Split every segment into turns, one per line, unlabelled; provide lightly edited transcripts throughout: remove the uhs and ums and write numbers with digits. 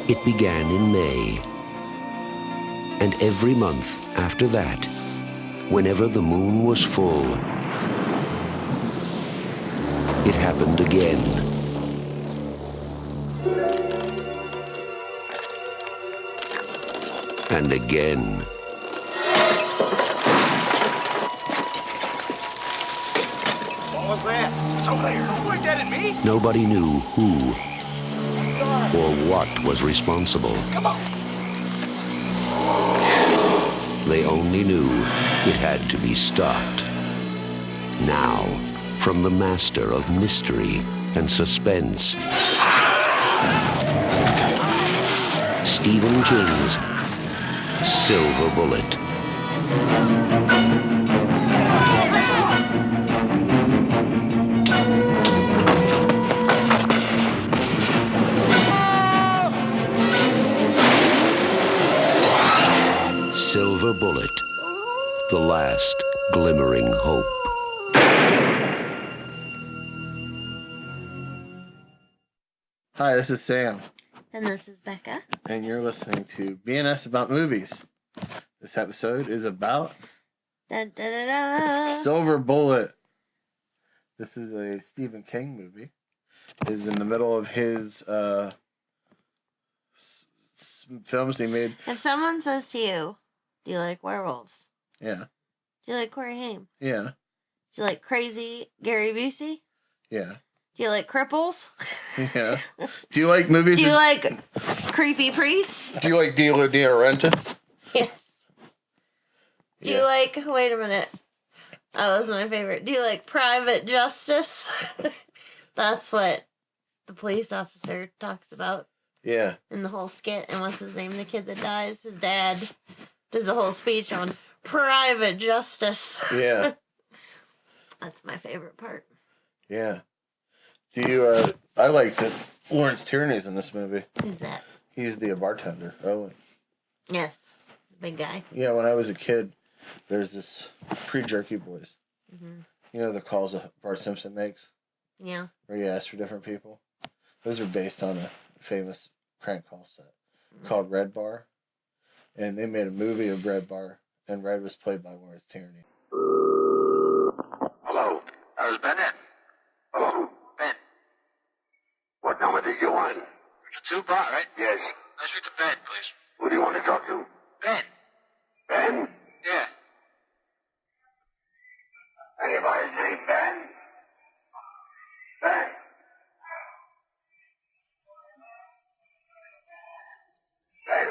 It began in May. And every month after that, whenever the moon was full, it happened again. And again.
What was that? It's over there. Don't point that at me.
Nobody knew who or what was responsible.
Come on.
They only knew it had to be stopped. Now, from the master of mystery and suspense, Stephen King's Silver Bullet. Silver Bullet, the last glimmering hope.
Hi, this is Sam,
And this is Becca.
and you're listening to BNS About Movies. This episode is about
Dun, dun, dun, dun.
Silver Bullet. This is a Stephen King movie. It is in the middle of his films he made.
If someone says to you, do you like werewolves?
Yeah,
Do you like Corey Haim?
yeah,
Do you like crazy Gary Busey?
yeah,
Do you like cripples?
yeah. Do you like movies?
Do you like creepy priests?
Do you like De Laurentiis?
Yes. Do you like, wait a minute. Oh, that's my favorite. Do you like private justice? That's what the police officer talks about
Yeah,
in the whole skit. And what's his name? The kid that dies, his dad does a whole speech on private justice.
yeah,
That's my favorite part.
yeah. Do you? I like that Lawrence Tierney's in this movie.
Who's that?
He's the bartender, Owen.
Yes, the big guy.
Yeah, when I was a kid, there's this pre-Jerky Boys.
Hmm.
You know the calls that Bart Simpson makes,
Yeah.
where he asks for different people? Those are based on a famous crank call set called Red Bar. And they made a movie of Red Bar, and Red was played by Lawrence Tierney.
Hello, how's Bennett? Hello, Ben. What number did you want? It's a 2 bar, right? Yes. Let's read to Ben, please. Who do you want to talk to? Ben. Ben? Yeah. Anybody's name Ben? Ben. Ben.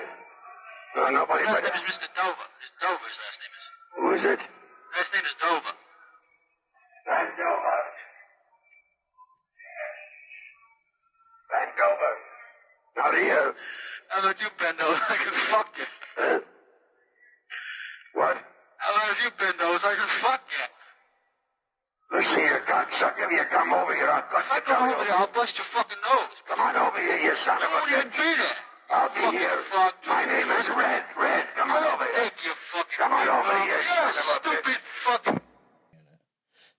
No, nobody but... His name is Mr. Dover. It's Dover, his last name is. Who is it? Last name is Dover. Ben Dover. Ben Dover. Now here. How about you, Ben Dover? I can fuck you. What? How about you, Ben Dover? I can fuck you. Listen here, cocksucker. If you come over here, I'll bust your nose. Over here, I'll bust your fucking nose. Come on over here, you son of a bitch. I won't even be there. I'll be here. Fuck. My name is Red. Red, come on over here. Take your fucking... Come on over here, you son of a bitch. Stupid fucking...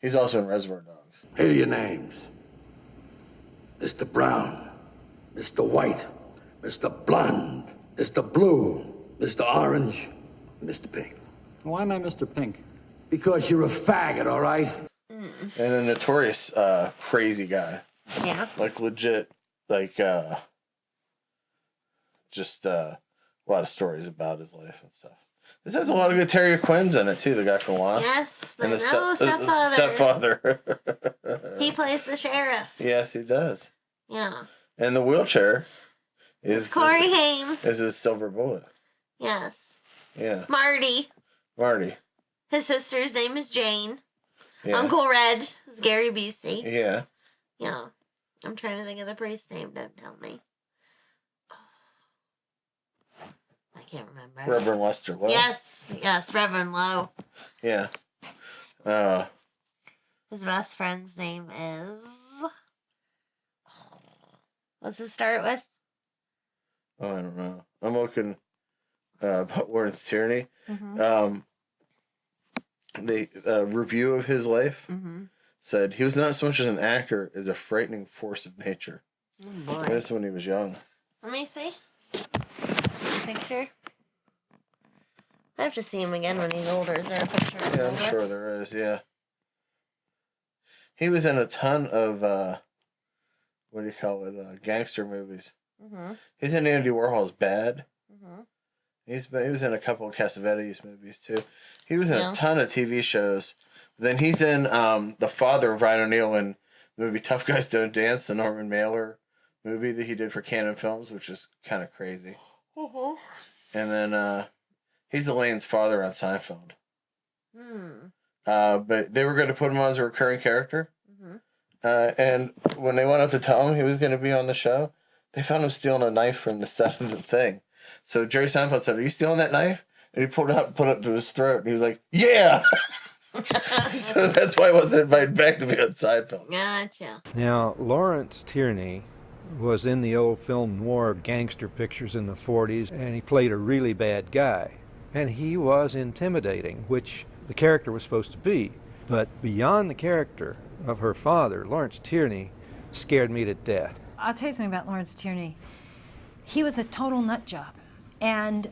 He's also in Reservoir Dogs.
Here are your names. Mr. Brown, Mr. White, Mr. Blonde, Mr. Blue, Mr. Orange, Mr. Pink.
Why am I Mr. Pink?
Because you're a faggot, all right?
And a notorious crazy guy.
Yeah.
Like legit, like just a lot of stories about his life and stuff. This has a lot of good Terry Quinn's in it too, the guy from Lost.
Yes,
And
the stepfather.
stepfather.
He plays the sheriff.
Yes, he does.
Yeah.
And the wheelchair is
Corey Haim.
is his Silver Bullet.
Yes.
Yeah,
Marty.
Marty.
His sister's name is Jane.
Yeah.
Uncle Red is Gary Busey.
Yeah.
Yeah. I'm trying to think of the priest's name. Don't tell me. I can't remember.
Reverend Lester Lowe.
Yes. Yes, Reverend Lowe.
Yeah.
His best friend's name is... What's it start with?
Oh, I don't know. I'm looking about Lawrence Tierney.
Mm-hmm.
The review of his life
Mm-hmm.
said he was not so much as an actor as a frightening force of nature.
Oh, boy.
This when he was young.
Let me see. Picture. I have to see him again when he's older. Is there a picture of him
Yeah, I'm
older?
sure there is. Yeah. He was in a ton of what do you call it? Gangster movies.
Mm-hmm.
He's in Andy Warhol's Bad.
Mm-hmm.
He was in a couple of Cassavetes movies too. He was in
Yeah.
a ton of TV shows. Then he's in the father of Ryan O'Neal in the movie Tough Guys Don't Dance, the Norman Mailer movie that he did for Canon Films, which is kind of crazy.
Mm-hmm.
And then he's Elaine's father on Seinfeld. But they were going to put him on as a recurring character. And when they went up to tell him he was going to be on the show, they found him stealing a knife from the set of the thing. So Jerry Seinfeld said, "Are you stealing that knife?" And he pulled it out and put it up to his throat. And he was like, "Yeah!" So that's why I wasn't invited back to be on Seinfeld.
Gotcha.
Now, Lawrence Tierney was in the old film noir gangster pictures in the 40s, and he played a really bad guy. And he was intimidating, which the character was supposed to be. But beyond the character of her father, Lawrence Tierney scared me to death.
I'll tell you something about Lawrence Tierney. He was a total nut job. And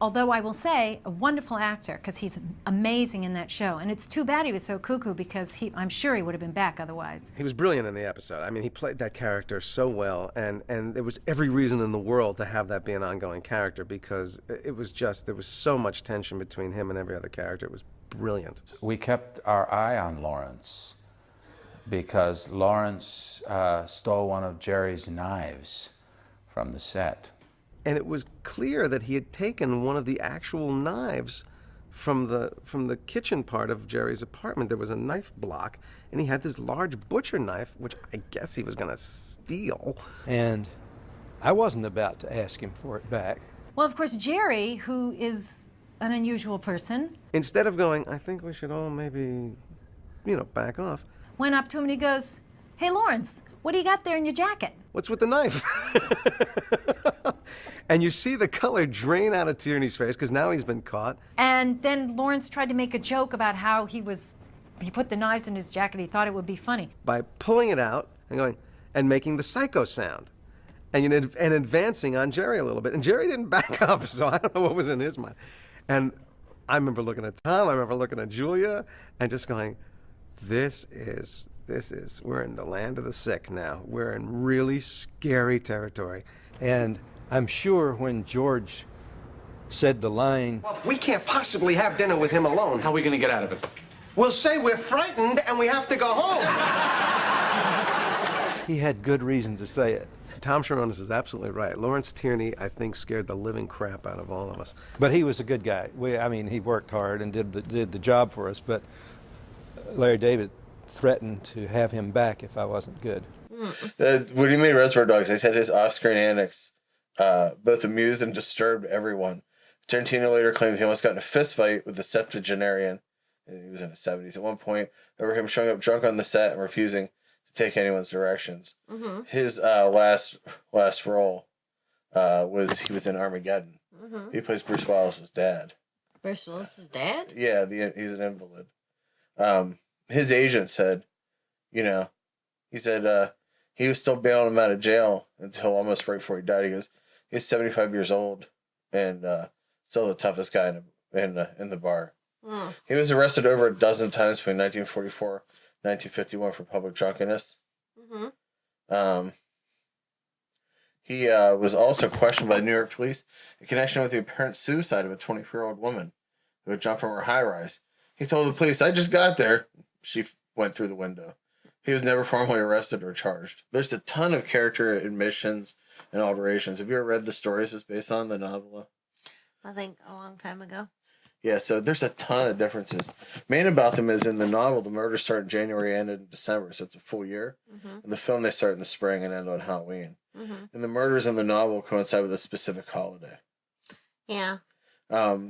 although I will say, a wonderful actor, because he's amazing in that show. And it's too bad he was so cuckoo, because I'm sure he would have been back otherwise.
He was brilliant in the episode. I mean, he played that character so well, and there was every reason in the world to have that be an ongoing character, because it was just, there was so much tension between him and every other character. It was brilliant.
We kept our eye on Lawrence because Lawrence stole one of Jerry's knives from the set.
And it was clear that he had taken one of the actual knives from the kitchen part of Jerry's apartment. There was a knife block, and he had this large butcher knife, which I guess he was going to steal.
And I wasn't about to ask him for it back.
Well, of course, Jerry, who is an unusual person,
Instead of going, "I think we should all maybe, back off,"
went up to him and he goes, "Hey, Lawrence, what do you got there in your jacket?"
"What's with the knife?" And you see the color drain out of Tierney's face, because now he's been caught.
And then Lawrence tried to make a joke about how he put the knives in his jacket. He thought it would be funny.
By pulling it out and going, and making the psycho sound. And advancing on Jerry a little bit. And Jerry didn't back up, so I don't know what was in his mind. And I remember looking at Tom, I remember looking at Julia, and just going, this is, we're in the land of the sick now. We're in really scary territory.
And I'm sure when George said the line,
"We can't possibly have dinner with him alone.
How are we going to get out of it?
We'll say we're frightened and we have to go home."
he had good reason to say it.
Tom Sharonis is absolutely right. Lawrence Tierney, I think, scared the living crap out of all of us.
But he was a good guy. He worked hard and did the job for us, but Larry David threatened to have him back if I wasn't good.
When he made Reservoir Dogs, they said his off-screen antics both amused and disturbed everyone. Tarantino later claimed he almost got in a fist fight with the septuagenarian. He was in his 70s at one point over him showing up drunk on the set and refusing to take anyone's directions.
Mm-hmm.
His last role was he was in Armageddon.
Mm-hmm.
He plays Bruce Willis's dad.
Bruce Willis's dad?
Yeah, he's an invalid. His agent said, he said he was still bailing him out of jail until almost right before he died. He goes, he's 75 years old and still the toughest guy in the bar.
Mm.
He was arrested over a dozen times between 1944 and 1951 for public drunkenness.
Mm-hmm.
He was also questioned by the New York police in connection with the apparent suicide of a 24-year-old woman who had jumped from her high-rise. He told the police, "I just got there." She went through the window. He was never formally arrested or charged. There's a ton of character admissions and alterations. Have you ever read the stories it's based on, the novella?
I think a long time ago.
Yeah, so there's a ton of differences. Main about them is in the novel, the murders start in January, ended in December, so it's a full year.
Mm-hmm.
In the film, they start in the spring and end on Halloween.
Mm-hmm.
And the murders in the novel coincide with a specific holiday.
Yeah.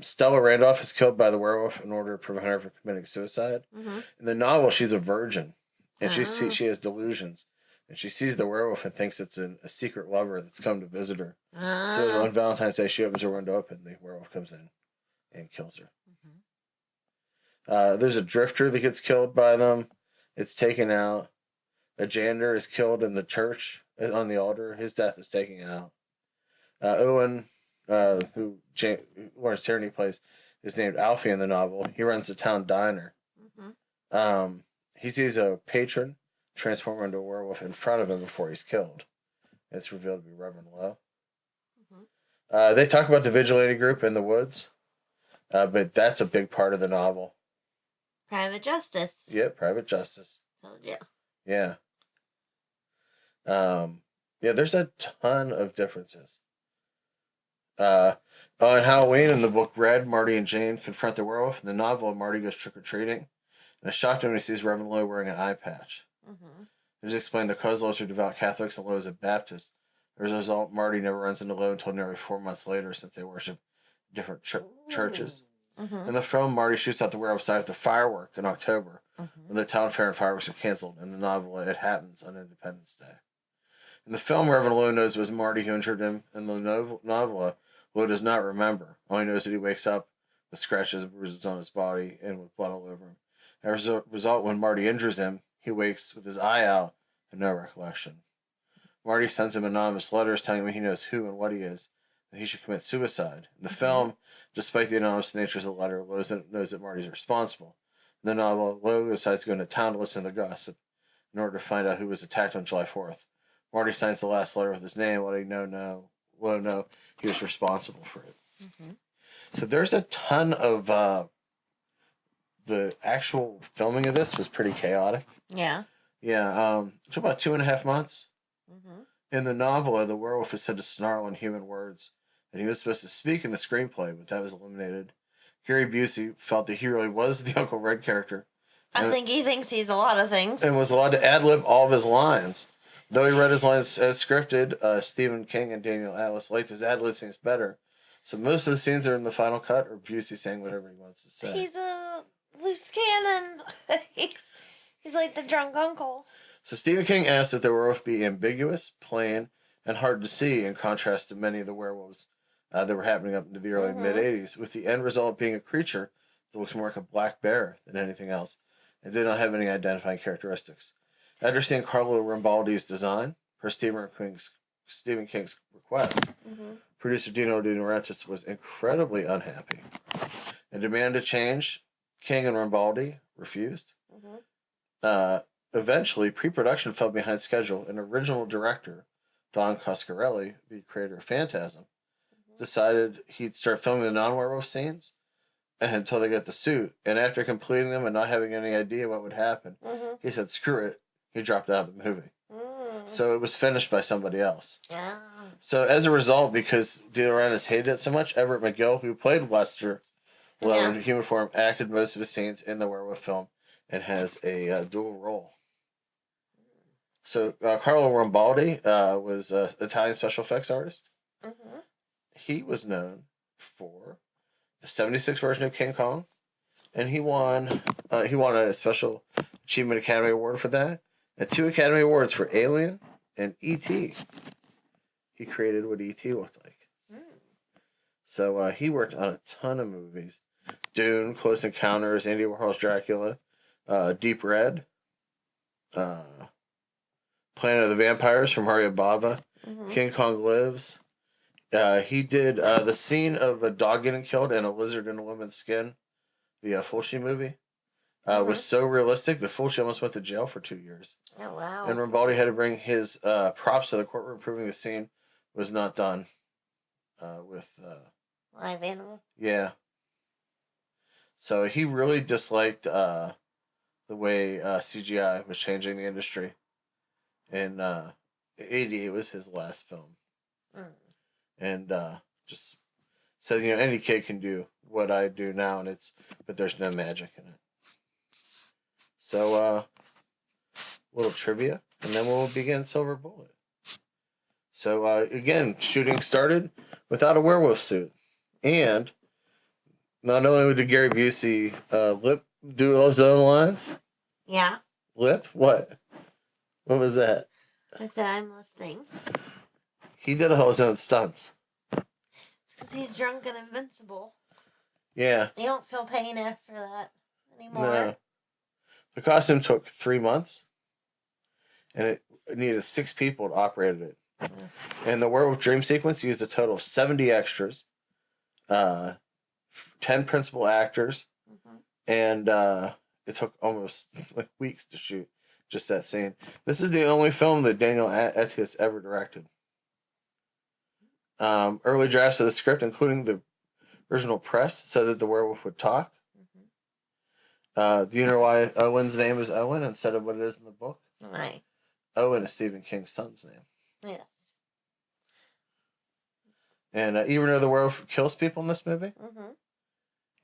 Stella Randolph is killed by the werewolf in order to prevent her from committing suicide.
Mm-hmm.
In the novel, she's a virgin, and
Oh.
she has delusions. And she sees the werewolf and thinks it's a secret lover that's come to visit her. So on Valentine's Day, she opens her window up, and the werewolf comes in and kills her. There's a drifter that gets killed by them. It's taken out. A janitor is killed in the church on the altar. His death is taken out. Owen, who Lawrence Tierney plays, is named Alfie in the novel. He runs the town diner. He sees a patron transform into a werewolf in front of him before he's killed. It's revealed to be Reverend Lowe. They talk about the vigilante group in the woods, but that's a big part of the novel.
Private Justice.
Yep, Private Justice.
Told you.
Yeah. Yeah, there's a ton of differences. On Halloween, in the book Red, Marty and Jane confront the werewolf. In the novel, Marty goes trick-or-treating, and it's shocked him when he sees Reverend Lowe wearing an eye patch. It is explained the Kozlovs are devout Catholics and Lowe is a Baptist. As a result, Marty never runs into Lowe until nearly 4 months later, since they worship different churches. In the film, Marty shoots out the werewolf side with a firework in October, when the town fair and fireworks are canceled. In the novel, it happens on Independence Day. In the film, Reverend Lowe knows it was Marty who injured him. In the novel, Lowe does not remember. All he knows is that he wakes up with scratches and bruises on his body and with blood all over him. As a result, when Marty injures him, he wakes with his eye out and no recollection. Marty sends him anonymous letters telling him he knows who and what he is, that he should commit suicide. In the film, despite the anonymous nature of the letter, Lowe knows that Marty's responsible. In the novel, Lowe decides to go into town to listen to the gossip in order to find out who was attacked on July 4th. Marty signs the last letter with his name, letting Lowe know he was responsible for it. So there's a ton of the actual filming of this was pretty chaotic.
Yeah.
Yeah, it took about 2.5 months. In the novel, the werewolf is said to snarl in human words, and he was supposed to speak in the screenplay, but that was eliminated. Gary Busey felt that he really was the Uncle Red character.
I think he thinks he's a lot of things.
And was allowed to ad-lib all of his lines. Though he read his lines as scripted, Stephen King and Daniel Atlas liked his ad-lib scenes better. So most of the scenes that are in the final cut are Busey saying whatever he wants to say.
He's a loose cannon. he's like the drunk uncle.
So Stephen King asked that the werewolf be ambiguous, plain, and hard to see, in contrast to many of the werewolves that were happening up into the early mid-'80s, with the end result being a creature that looks more like a black bear than anything else, and did not have any identifying characteristics. After seeing Carlo Rambaldi's design, per Stephen King's request, producer Dino De Laurentiis was incredibly unhappy and demanded a change. King and Rambaldi refused. Eventually, pre-production fell behind schedule, and original director Don Coscarelli, the creator of Phantasm, decided he'd start filming the non-werewolf scenes until they got the suit. And after completing them and not having any idea what would happen, he said, screw it. He dropped out of the movie. So it was finished by somebody else. So as a result, because De Laurentiis hated it so much, Everett McGill, who played Lester Lowe in human form, acted most of his scenes in the werewolf film and has a dual role. So Carlo Rambaldi was an Italian special effects artist. He was known for the '76 version of King Kong, and he won a Special Achievement Academy Award for that, and 2 Academy Awards for Alien and E.T. He created what E.T. looked like. So he worked on a ton of movies: Dune, Close Encounters, Andy Warhol's Dracula, Deep Red, Planet of the Vampires from Mario Bava, King Kong Lives. He did the scene of a dog getting killed and a lizard in a woman's skin. The Fulci movie was so realistic that Fulci almost went to jail for 2 years.
Oh, wow.
And Rambaldi had to bring his props to the courtroom, proving the scene was not done with...
live animal?
Yeah. So he really disliked the way CGI was changing the industry. And '88 was his last film. And just said, any kid can do what I do now, but there's no magic in it. So, little trivia, and then we'll begin Silver Bullet. So, again, shooting started without a werewolf suit. And not only did Gary Busey do his own lines.
Yeah.
Lip? What? What was that?
I said, I'm listening.
He did all his own stunts.
It's because he's drunk and invincible.
Yeah.
You don't feel pain after that anymore.
No. The costume took 3 months, and it needed 6 people to operate it And the werewolf dream sequence used a total of 70 extras, 10 principal actors, and it took almost like weeks to shoot just that scene. This is the only film that Daniel Attias ever directed. Early drafts of the script, including the original press, said that the werewolf would talk. Do you know why Owen's name is Owen instead of what it is in the book?
Why?
Owen is Stephen King's son's name.
Yes.
And even though the werewolf kills people in this movie,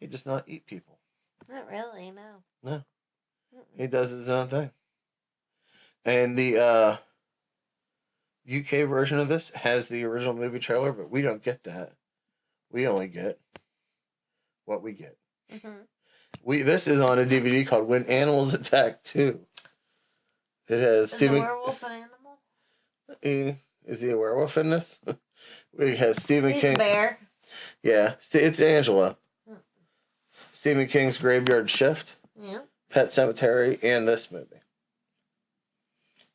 he does not eat people.
Not really, no.
No. He does his own thing. And the UK version of this has the original movie trailer, but we don't get that. We only get what we get. This is on a DVD called When Animals Attack 2. It has
Is a werewolf an animal?
Is he a werewolf in this? It has Stephen
He's
King.
a bear.
Yeah, it's Angela. Stephen King's Graveyard Shift.
Yeah.
Pet Cemetery, and this movie.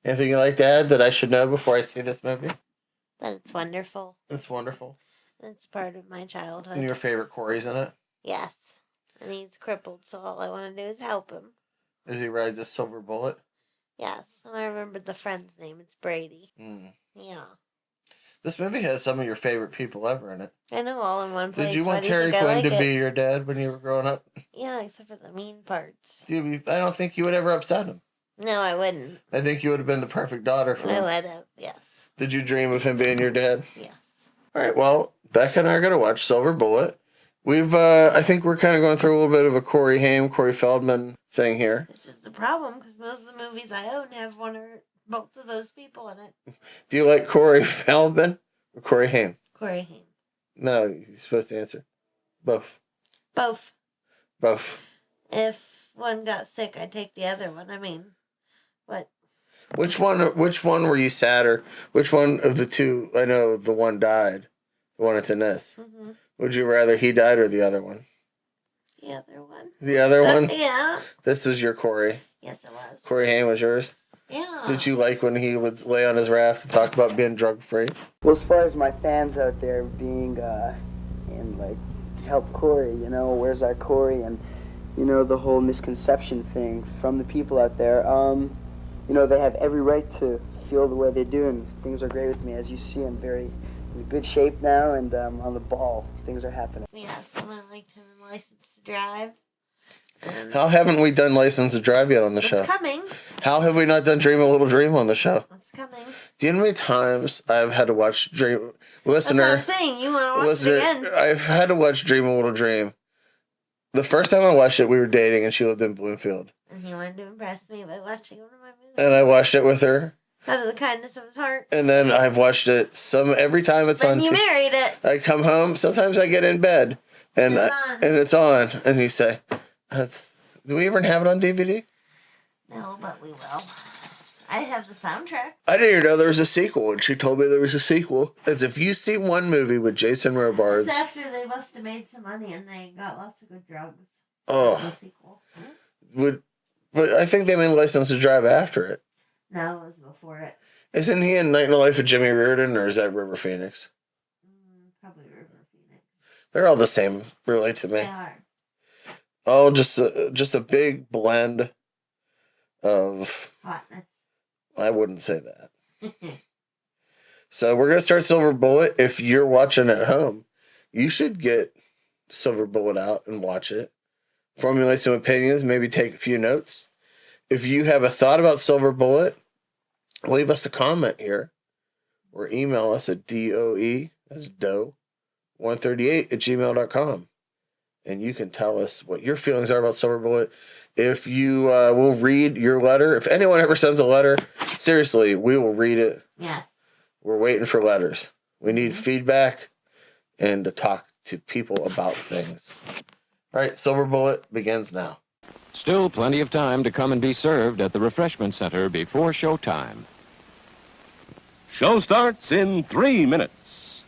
Anything you like to add that I should know before I see this movie?
That it's wonderful.
It's wonderful.
It's part of my childhood.
And your favorite Corey's in it?
Yes. And he's crippled, so all I want to do is help him.
As he rides a silver bullet?
Yes. And I remembered the friend's name. It's Brady. Yeah.
This movie has some of your favorite people ever in it.
I know, all in one place.
Did you
Why
want
do you
Terry
think I
Quinn
like
to
it?
be your dad when you were growing up?
Yeah, except for the mean parts.
Dude, I don't think you would ever upset him.
No, I wouldn't.
I think you would have been the perfect daughter for
I
him.
would have, yes.
Did you dream of him being your dad?
Yes.
All right, well, Becca and I are going to watch Silver Bullet. I think we're kind of going through a little bit of a Corey Haim, Corey Feldman thing here.
This is the problem, because most of the movies I own have one or both of those people in it.
Do you like Corey Feldman or Corey Haim?
Corey Haim.
No, you're supposed to answer. Both.
Both.
Both.
If one got sick, I'd take the other one. I mean, what?
Which one were you sadder? Which one of the two? I know the one died. The one that's in this. Would you rather he died or the other one?
The other one.
The other one?
Yeah.
This was your Corey.
Yes, it was.
Corey Haim was yours?
Yeah.
Did you like when he would lay on his raft and talk about being drug free?
Well, as far as my fans out there being and like help Corey, you know, where's our Corey, and you know the whole misconception thing from the people out there. You know, they have every right to feel the way they do, and things are great with me. As you see, I'm very in good shape now, and on the ball, things are happening.
Yes, and I liked him in License to Drive.
How haven't we done License to Drive yet on the show?
It's coming.
How have we not done Dream a Little Dream on the show?
It's coming.
Do you know how many times I've had to watch Dream? Listener,
That's what I'm saying. You want to watch
listener,
it again?
I've had to watch Dream a Little Dream. The first time I watched it, we were dating, and she lived in Bloomfield.
And he wanted to impress me by watching one of my movies.
And I watched it with her.
Out of the kindness of his heart.
And then I've watched it every time it's on.
Then you married it.
I come home. Sometimes I get in bed, and it's on. And you say, "Do we even have it on DVD?"
No, but we will. I have the soundtrack.
I didn't even know there was a sequel, and she told me there was a sequel. As if you see one movie with Jason Robards.
It's after they must have made some money and they got lots of good drugs.
Oh.
The sequel.
But I think they made License to Drive after it.
No, it was before it.
Isn't he in Night in the Life of Jimmy Reardon, or is that River Phoenix?
Probably River Phoenix.
They're all the same, really, to me.
They are.
Oh, just a big blend of
Hotness.
I wouldn't say that. So we're gonna start Silver Bullet. If you're watching at home, you should get Silver Bullet out and watch it. Formulate some opinions, maybe take a few notes. If you have a thought about Silver Bullet, leave us a comment here or email us at DOE, that's doe, 138@gmail.com. And you can tell us what your feelings are about Silver Bullet. If you will read your letter, if anyone ever sends a letter, seriously, we will read it.
Yeah.
We're waiting for letters. We need feedback and to talk to people about things. All right, Silver Bullet begins now.
Still plenty of time to come and be served at the refreshment center before showtime.
Show starts in 3 minutes.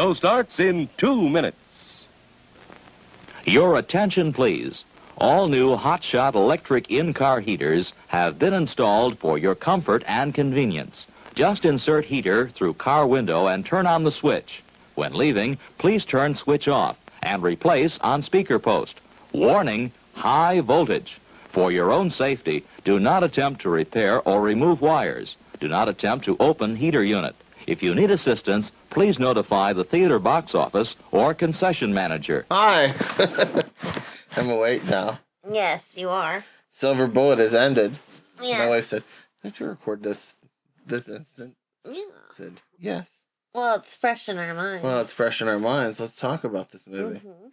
Show starts in 2 minutes.
Your attention, please. All new Hotshot electric in-car heaters have been installed for your comfort and convenience. Just insert heater through car window and turn on the switch. When leaving, please turn switch off and replace on speaker post. Warning, high voltage. For your own safety, do not attempt to repair or remove wires. Do not attempt to open heater unit. If you need assistance, please notify the theater box office or concession manager.
Hi. I'm awake now.
Yes, you are.
Silver Bullet has ended.
Yes.
My wife said, "Did you record this instant?"
Yeah.
I said, "Yes."
Well, it's fresh in our minds.
Well, it's fresh in our minds. Let's talk about this movie.
Mm-hmm.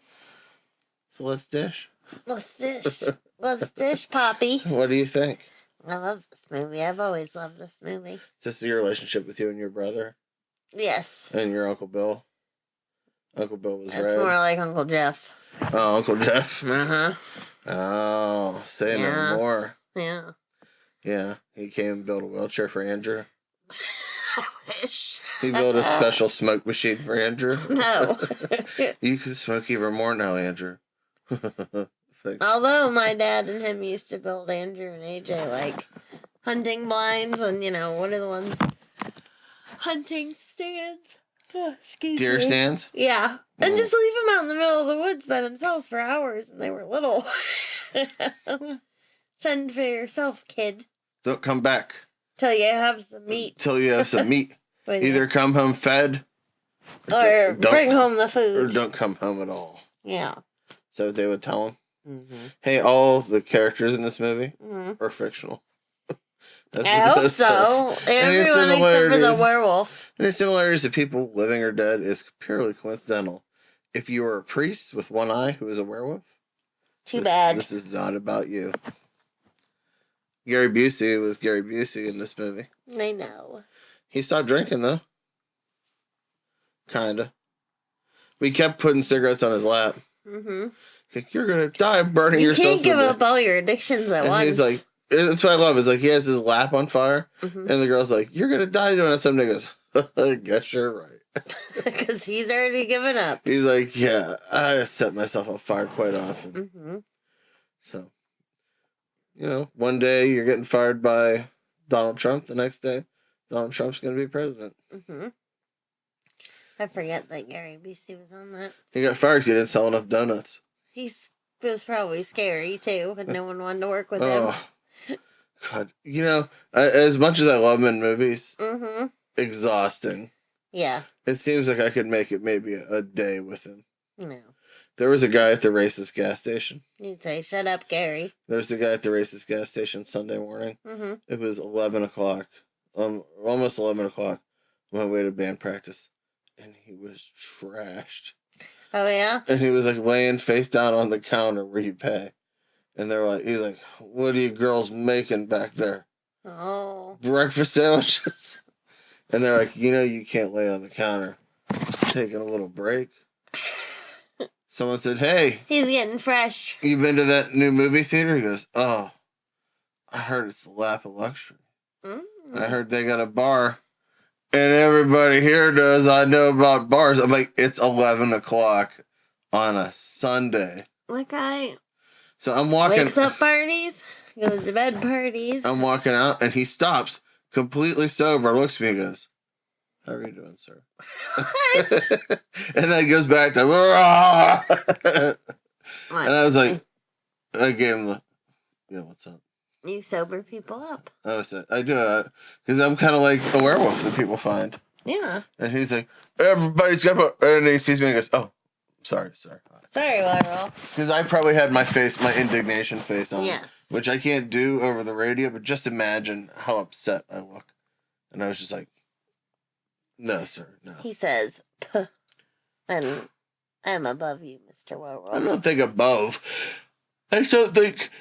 So let's dish.
Let's dish. Let's dish, Poppy.
What do you think?
I love this movie. I've always loved this movie.
Is this your relationship with you and your brother?
Yes.
And your Uncle Bill? Uncle Bill was
That's
red.
more like Uncle Jeff.
Oh, Uncle Jeff.
Uh-huh.
Oh, say no more.
Yeah.
Yeah, he came and built a wheelchair for Andrew.
I wish.
He built a special smoke machine for Andrew.
No.
You can smoke even more now, Andrew. Thanks.
Although my dad and him used to build Andrew and AJ like hunting blinds and, what are the ones? Hunting stands. Oh, excuse
Deer
me.
stands?
Yeah. And just leave them out in the middle of the woods by themselves for hours and they were little. Fend for yourself, kid.
Don't come back
Till you have some meat.
till you have some meat.
With
Either come home fed
Or
don't-
bring home the
or
food.
don't come home at all.
Yeah.
So what they would tell him.
Mm-hmm.
Hey, all the characters in this movie
Mhm.
are fictional.
I hope so. Everyone except for the werewolf.
Any similarities to people living or dead is purely coincidental. If you are a priest with one eye who is a werewolf,
Too bad.
This is not about you. Gary Busey was Gary Busey in this movie.
I know.
He stopped drinking though. Kinda. We kept putting cigarettes on his lap.
Mm-hmm.
Like, you're gonna die burning
You
yourself.
can't give
someday."
up all your addictions at
And
once.
he's like, that's what I love. It's like he has his lap on fire,
Mhm.
and the girl's like, "You're gonna die doing it someday." He goes, "I guess you're right."
Because he's already given up.
He's like, "Yeah, I set myself on fire quite often."
Mm-hmm.
So, one day you're getting fired by Donald Trump. The next day, Donald Trump's gonna be president.
Mm-hmm. I forget that Gary Busey was on that.
He got fired because he didn't sell enough donuts.
He was probably scary too, and no one wanted to work with him.
Oh, God. As much as I love him in movies,
Mm-hmm.
exhausting.
Yeah.
It seems like I could make it maybe a day with him.
No.
There was a guy at the racist gas station.
You'd say, "Shut up, Gary."
There was a guy at the racist gas station Sunday morning.
Mm-hmm.
It was 11 o'clock. Almost 11 o'clock. On my way to band practice. And he was trashed.
Oh yeah.
And he was like laying face down on the counter where you pay. And he's like, "What are you girls making back there?
Oh.
Breakfast sandwiches?" And they're like, "You can't lay on the counter. Just taking a little break." Someone said, "Hey,
He's getting fresh.
you been to that new movie theater?" He goes, "Oh, I heard it's the lap of luxury.
Mm.
I heard they got a bar. And everybody here knows I know about bars." I'm like, it's 11 o'clock on a Sunday.
My guy
So I'm walking.
wakes up parties, goes to bed parties.
I'm walking out, and he stops, completely sober, looks at me and goes, "How are you doing, sir?" And then goes back to, and I was like, I gave him the, "What's up?"
You sober people up.
I do, because I'm kind of like a werewolf that people find.
Yeah.
And he's like, "Everybody's got," and he sees me and goes, "Oh, sorry."
Sorry, werewolf.
Because I probably had my indignation face on.
Yes.
Which I can't do over the radio, but just imagine how upset I look. And I was just like, "No, sir, no."
He says, "Puh, and I'm above you, Mr. Werewolf."
I don't think above. I don't think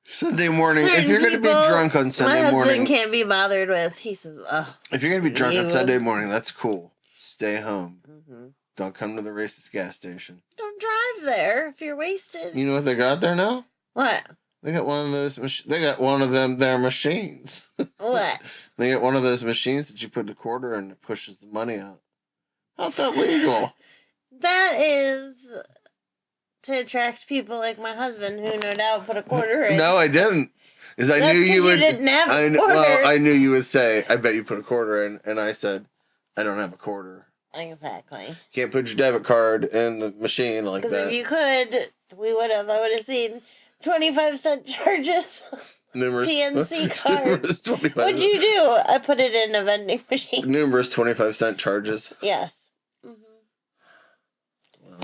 Sunday morning.
Certain
If you're going to be
people
drunk on
my
Sunday
husband
morning,
can't be bothered with. He says, "Ugh."
if you're going to be drunk on
You-
Sunday morning, that's cool. Stay home.
Mm-hmm.
Don't come to the racist gas station.
Don't drive there if you're wasted.
You know what they got there now?
What?
They got one of those. They got one of them. Their machines.
What?
They got one of those machines that you put the quarter in and it pushes the money out. How's that legal?
That is to attract people like my husband, who no doubt put a quarter in.
No, I didn't. Because I
That's
knew you
'cause
would.
didn't have a quarter.
Well, I knew you would say, "I bet you put a quarter in," and I said, "I don't have a quarter."
Exactly.
Can't put your debit card in the machine like
Because
that.
if you could, I would have seen 25-cent charges.
Numerous
PNC card.
numerous 25
What'd you do? I put it in a vending machine.
Numerous 25-cent charges.
Yes.
Well,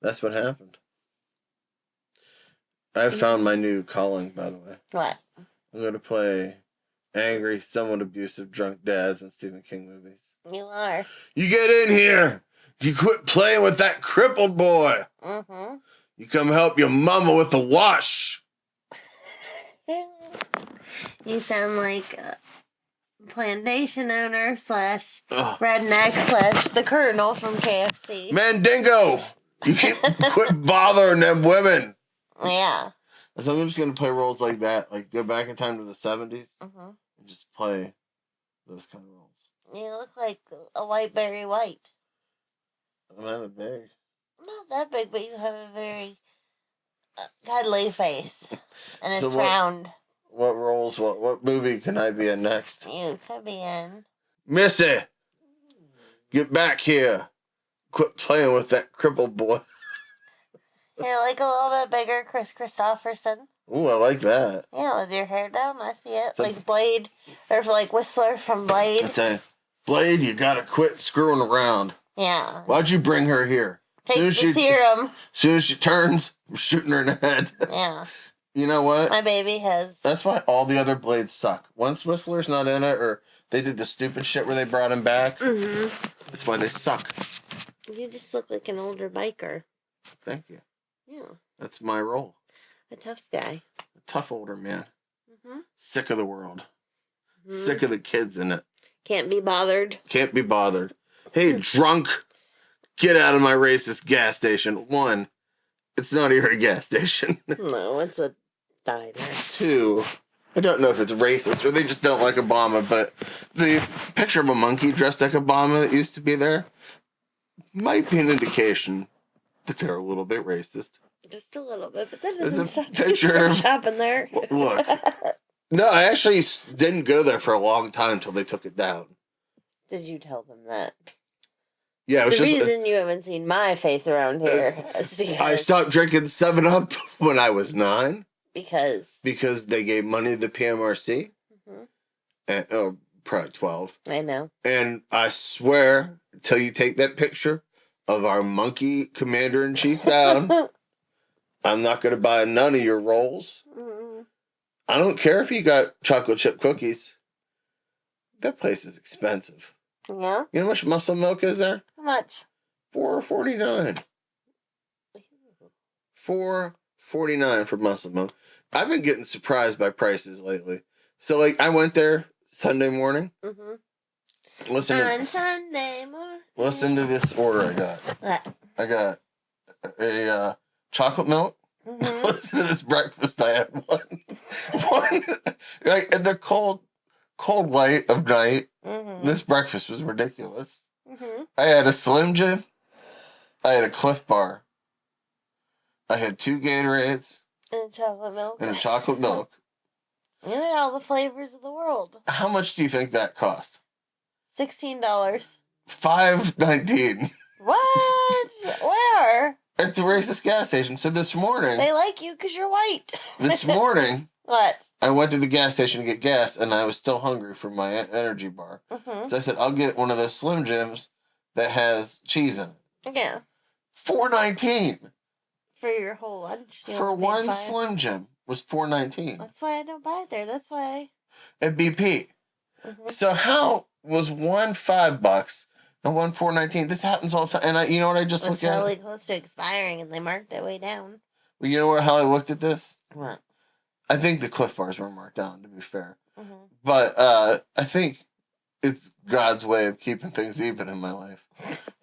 that's what happened. I found my new calling, by the way.
What?
I'm going to play angry, somewhat abusive, drunk dads in Stephen King movies.
You are.
You get in here. You quit playing with that crippled boy.
Mm-hmm.
You come help your mama with the wash.
You sound like a plantation owner /
Ugh.
redneck / the colonel from KFC.
Mandingo. You can't quit bothering them women.
Yeah.
So I'm just going to play roles like that. Like go back in time to the 70s.
Mm-hmm.
And just play those kind of roles.
You look like a white Barry White.
I'm not big.
Not that big, but you have a very cuddly face. And it's
So what-
round.
What roles, what movie can I be in next?
You could be in.
Missy! Get back here. Quit playing with that crippled boy.
You're like a little bit bigger Chris Christopherson.
Ooh, I like that.
Yeah, with your hair down, I see it.
So-
Like Blade, or like Whistler from Blade.
I'd say, Blade, you gotta quit screwing around.
Yeah.
Why'd you bring her here?
Take the serum.
Soon as she turns, I'm shooting her in the head.
Yeah.
You know what?
My baby has.
That's why all the other Blades suck. Once Whistler's not in it, or they did the stupid shit where they brought him back, that's why they suck.
You just look like an older biker.
Thank you.
Yeah.
That's my role.
A tough guy.
A tough older man.
Mhm.
Sick of the world.
Mhm.
Sick of the kids in it.
Can't be bothered.
Can't be bothered. Hey, drunk, get out of my racist gas station. 1, it's not even a gas station.
No, it's a diner.
2, I don't know if it's racist or they just don't like Obama, but the picture of a monkey dressed like Obama that used to be there might be an indication that they're a little bit racist.
Just a little bit, but that
There's
doesn't
a
stop
picture
you from
of-
shopping there.
Look. No, I actually didn't go there for a long time until they took it down.
Did you tell them that?
Yeah, it was
The
just.
reason you haven't seen my face around here is because
I stopped drinking 7-Up when I was 9
because
they gave money to the PMRC. And, oh, probably 12.
I know.
And I swear, until you take that picture of our monkey commander-in-chief down, I'm not going to buy none of your rolls. I don't care if you got chocolate chip cookies. That place is expensive.
Yeah.
You know how much muscle milk is there?
How much?
$4.49. $4.49 for muscle milk. I've been getting surprised by prices lately. So, like, I went there Sunday morning. Listen
On
to,
Sunday morning.
listen to this order I got.
What?
I got a chocolate milk. Listen to this breakfast I had. One like in the cold light of night. This breakfast was ridiculous. I had a Slim Jim. I had a Cliff Bar. I had 2 Gatorades
And chocolate milk.
and a chocolate milk.
You had all the flavors of the world.
How much do you think that cost?
$16.
$5.19
What? Where?
at the racist gas station. So this morning,
They like you because you're white.
this morning,
What?
I went to the gas station to get gas, and I was still hungry for my energy bar. So I said, I'll get one of those Slim Jims that has cheese in it.
Yeah.
$4.19
For your whole lunch. You
for
only paid
one
$5.
Slim Jim was $4.19
That's why I don't buy it there. That's why.
at BP. So how was one $5 and one $4.19? This happens all the time. And you know what I just
It's
looked at?
probably close to expiring, and they marked it way down.
Well, you know how I looked at this?
What?
I think the Cliff Bars were marked down, to be fair. But I think it's God's way of keeping things even in my life.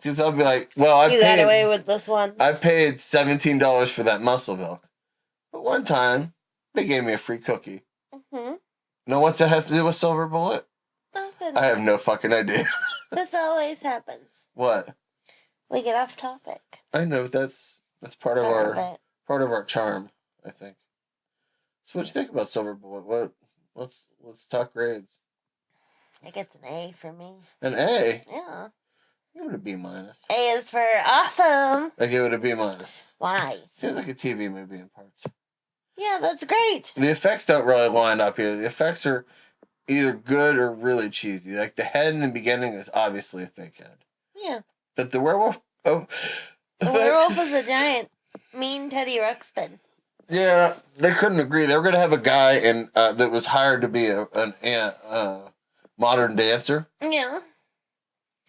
Because I'll be like, well, I
You got away with this one.
I paid $17 for that muscle milk. But one time, they gave me a free cookie. Know what's that have to do with Silver Bullet?
Nothing.
I have no fucking idea.
This always happens.
What?
We get off topic.
I know that's part of our charm, I think. So what you think about Silver Bullet? Let's talk grades.
It gets an A for me.
An A?
Yeah.
Give it a B minus.
A is for awesome.
I give it a B minus.
Why?
Seems like a TV movie in parts.
Yeah, that's great.
The effects don't really line up here. The effects are either good or really cheesy. Like the head in the beginning is obviously a fake head.
Yeah.
But the werewolf... Oh,
the werewolf is a giant, mean Teddy Ruxpin.
Yeah, they couldn't agree. They were going to have a guy that was hired to be a modern dancer.
Yeah.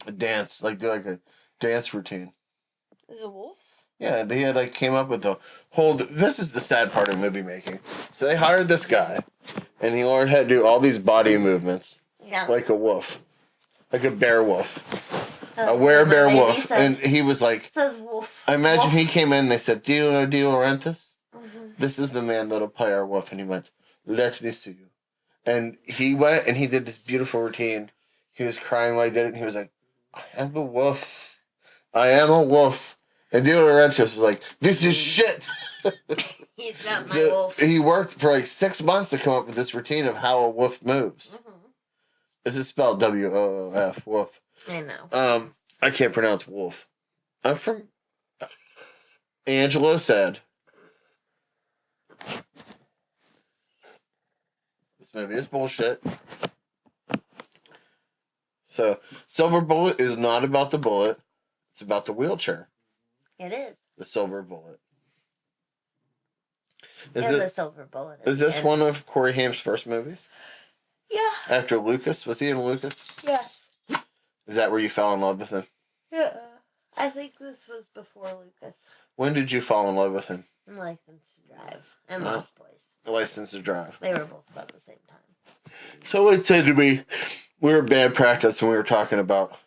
Do like a dance routine.
Is a wolf?
Yeah, they had came up with the whole. This is the sad part of movie making. So they hired this guy, and he learned how to do all these body movements.
Yeah.
Like a wolf, like a bear wolf, a werebear wolf, and he was like.
Says wolf.
I imagine
wolf.
he came in. They said, "Do you know De Laurentiis? This is the man that'll play our wolf." And he went, "Let me see you." And he went and he did this beautiful routine. He was crying while he did it. And he was like, "I am a wolf. I am a wolf." And De Laurentiis was like, "This is shit."
He's not my wolf.
He worked for 6 months to come up with this routine of how a wolf moves. This is spelled W-O-O-F, wolf.
I know.
I can't pronounce wolf. I'm from... Angelo said... This movie is bullshit. So, Silver Bullet is not about the bullet. It's about the wheelchair.
It is.
The Silver Bullet.
The Silver Bullet.
Is this one of Corey Haim's first movies?
Yeah.
After Lucas? Was he in Lucas?
Yes.
Is that where you fell in love with him?
Yeah. I think this was before Lucas.
When did you fall in love with him?
License to Drive and Lost Boys.
License to Drive.
They were both about the same time.
Someone said to me, we were band practice and we were talking about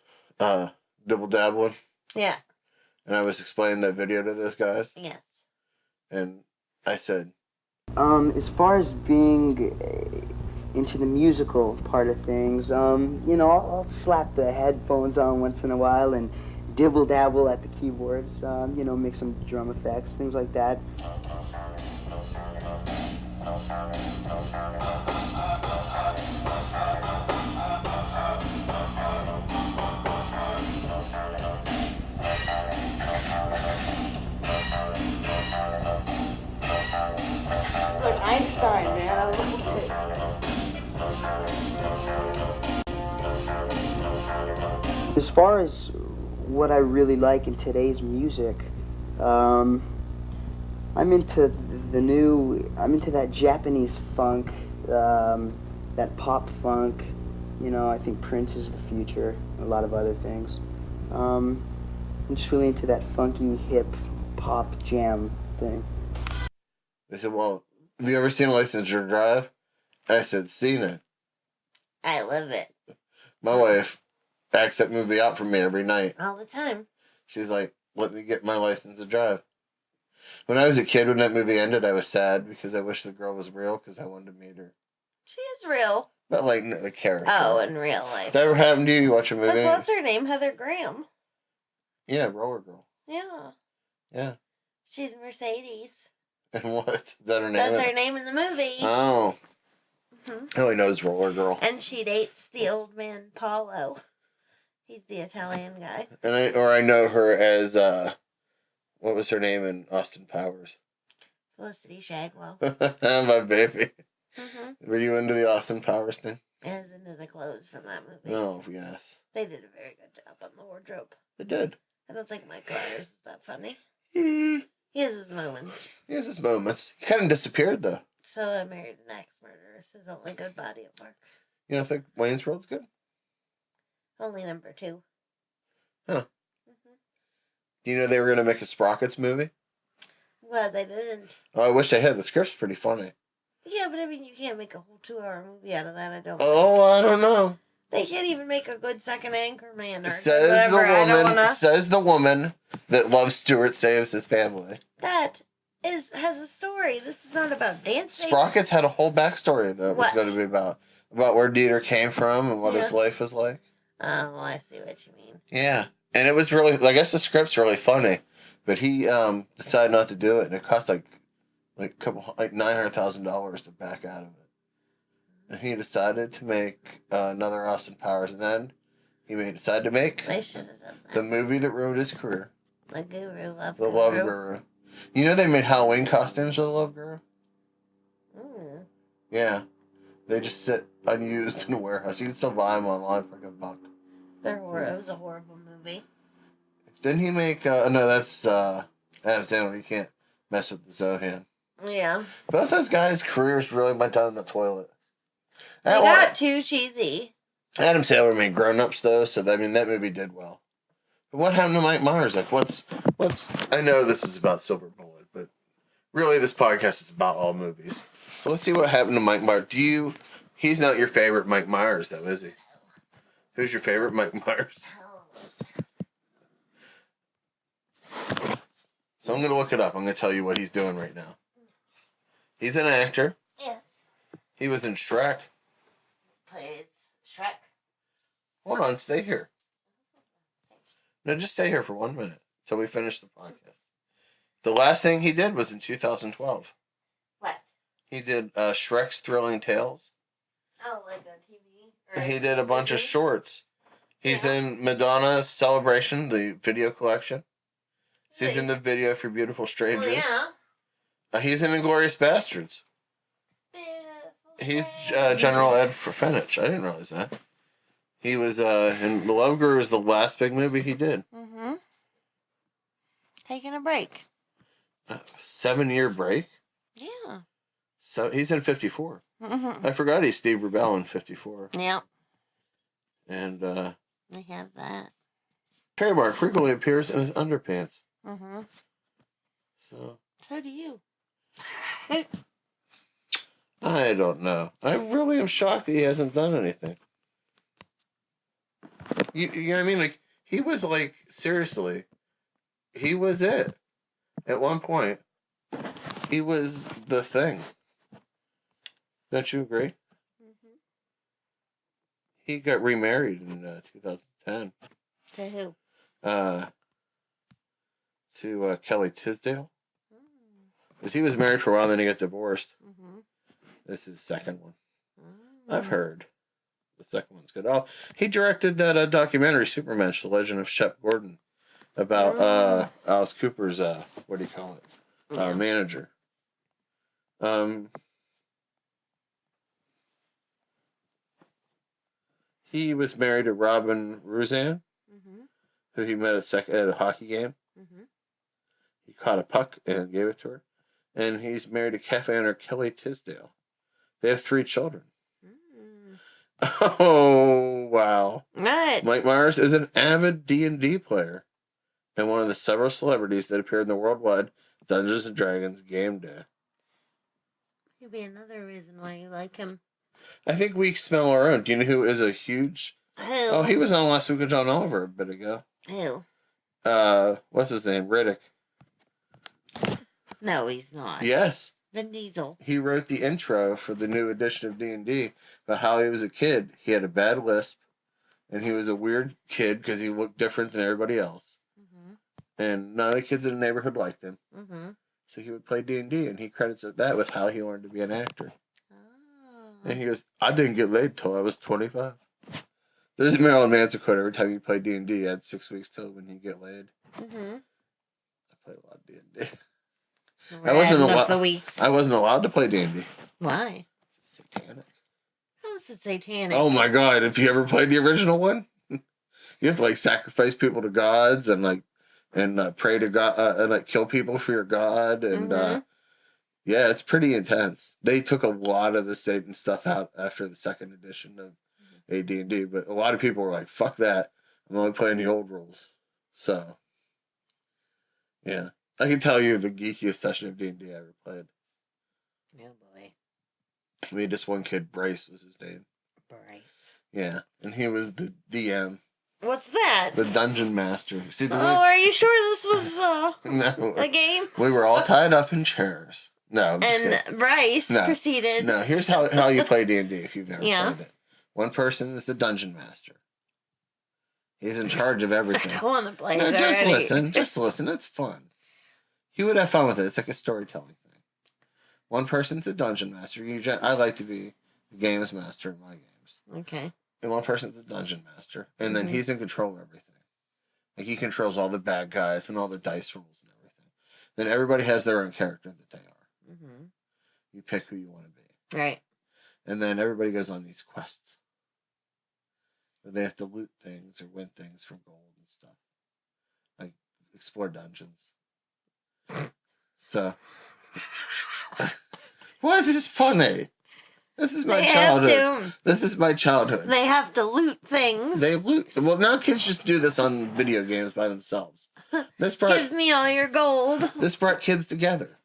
Dibble Dabbling.
Yeah.
And I was explaining that video to those guys.
Yes.
And I said...
as far as being into the musical part of things, I'll slap the headphones on once in a while and dibble-dabble at the keyboards, make some drum effects, things like that.
Like Einstein, man.
As far as what I really like in today's music, I'm into I'm into that Japanese funk, that pop funk. I think Prince is the future, a lot of other things. I'm just really into that funky, hip, pop jam thing.
They said, well, have you ever seen License to Drive? I said, seen it.
I love it.
My wife acts that movie out for me every night.
All the time.
She's like, let me get my license to drive. When I was a kid, when that movie ended, I was sad because I wish the girl was real because I wanted to meet her.
She is real.
Not like the character.
Oh, in real life.
That ever happened to you? You watch a movie?
What's her name? Heather Graham.
Yeah, Roller Girl.
Yeah.
Yeah.
She's Mercedes.
And what? Is that her name?
That's her name in the movie.
Oh.
Mm-hmm.
I only knows Roller Girl.
And she dates the old man Paulo. He's the Italian guy.
And I know her as what was her name in Austin Powers?
Felicity Shagwell.
My baby.
Mm-hmm.
Were you into the Austin Powers thing?
I was into the clothes from that movie.
Oh, yes.
They did a very good job on the wardrobe.
They did.
I don't think Mike Myers is that funny. He has his moments.
He has his moments. He kind of disappeared, though.
So I Married an Ex-Murderer is his only good body of work.
You don't think Wayne's World's good?
Only number 2.
Huh. Do you know they were going to make a Sprockets movie?
Well, they didn't.
Oh, I wish they had. The script's pretty funny.
Yeah, but I mean, you can't make a whole 2-hour movie out of that, I don't
Oh, I don't know.
They can't even make a good second Anchorman or
Says
whatever.
Says the woman that loves Stuart saves his family.
That has a story. This is not about dancing.
Sprockets had a whole backstory that was
What?
going to be about where Dieter came from and what his
Yeah.
life was like.
Oh, I see what you mean.
Yeah, and it was really. I guess the script's really funny, but he decided not to do it, and it cost like $900,000 to back out of it. And he decided to make another Austin Powers, and then he decided to make
They should have done that.
the movie that ruined his career,
The Guru, Love
The
Guru.
Love Guru. You know they made Halloween costumes for the Love Guru?
Mm.
Yeah. They just sit unused in a warehouse. You can still buy them online for like $1.
It was a horrible movie.
Didn't he make... no, that's Adam Sandler. You can't mess with the Zohan.
Yeah.
Both those guys' careers really went down the toilet.
They got too cheesy.
Adam Sandler made Grown Ups, though, so that movie did well. But what happened to Mike Myers? Like, what's... I know this is about Silver Bullet, but really this podcast is about all movies. So let's see what happened to Mike Myers. He's not your favorite Mike Myers, though, is he? Who's your favorite Mike Myers? So I'm going to look it up. I'm going to tell you what he's doing right now. He's an actor.
Yes.
He was in Shrek.
Played Shrek.
Hold on, stay here. No, just stay here for 1 minute until we finish the podcast. The last thing he did was in 2012.
What?
He did Shrek's Thrilling Tales.
Oh, like on TV?
He did a bunch of shorts. He's in Madonna's Celebration, the video collection. He's in the video for Beautiful Stranger.
Well, yeah.
He's in Inglourious Bastards. He's General Ed Fenich. I didn't realize that. He was in The Love Guru was the last big movie he did.
Mm-hmm. Taking a break.
7-year break.
Yeah.
So he's in 54.
Mm-hmm.
I forgot he's Steve Rebell in 54.
Yeah.
And
They have that.
Trademark frequently appears in his underpants.
Mm-hmm.
So
do you.
I don't know. I really am shocked that he hasn't done anything. You know what I mean? Like, he was like, seriously, he was it. At one point, he was the thing. Don't you agree?
Mm-hmm.
He got remarried in 2010.
To who?
To Kelly Tisdale. Because he was married for a while, then he got divorced.
Mm-hmm.
This is the second one. I've heard. The second one's good. Oh, he directed that documentary, Supermensch, The Legend of Shep Gordon, about Alice Cooper's, what do you call it? Manager. He was married to Robin Rouzan, who he met at a hockey game.
Mm-hmm.
He caught a puck and gave it to her. And he's married to cafe owner Kelly Tisdale. They have 3 children. Oh, wow.
Right.
Mike Myers is an avid D&D player and one of the several celebrities that appeared in the worldwide Dungeons & Dragons game day.
Could be another reason why you like him.
I think we smell our own. Do you know who is a huge...
Who?
Oh, he was on last week with John Oliver a bit ago.
Who?
What's his name? Riddick.
No, he's not.
Yes.
Vin Diesel.
He wrote the intro for the new edition of D&D about how he was a kid. He had a bad lisp, and he was a weird kid because he looked different than everybody else.
Mm-hmm.
And none of the kids in the neighborhood liked him.
Mm-hmm.
So he would play D&D, and he credits that with how he learned to be an actor. And he goes, I didn't get laid till I was 25. There's a Marilyn Manson quote, every time you play D&D, you had 6 weeks till when you get laid.
Mm-hmm.
I played a lot of D&D. I wasn't allowed to play D&D.
Why?
It's satanic.
How is it satanic?
Oh my god, if you ever played the original one, you have to like sacrifice people to gods and pray to God and like kill people for your god and yeah, it's pretty intense. They took a lot of the Satan stuff out after the second edition of AD&D, but a lot of people were like, fuck that. I'm only playing the old rules. So yeah. I can tell you the geekiest session of D&D I ever played.
Oh boy.
Me, this one kid, Bryce was his name.
Bryce.
Yeah, and he was the DM.
What's that?
The dungeon master. See the
are you sure this was
no,
a game?
We were all tied up in chairs. No.
And Bryce proceeded.
No, here's how you play D&D if you've never
Yeah.
played it. One person is the dungeon master. He's in charge of everything.
I want to play
No,
it
just
already.
listen. Just listen. It's fun. You would have fun with it. It's like a storytelling thing. One person's a dungeon master. I like to be the games master in my games.
Okay.
And one person's a dungeon master. And then
Mhm.
he's in control of everything. Like he controls all the bad guys and all the dice rolls and everything. Then everybody has their own character that they are.
Mm-hmm.
You pick who you want to be.
Right.
And then everybody goes on these quests. Where they have to loot things or win things from gold and stuff. Like explore dungeons. So why is this funny? This is my
They have
childhood.
to.
This is my childhood.
They have to loot things.
They loot. Well, now kids just do this on video games by themselves. This
Give
brought
me all your gold.
this brought kids together.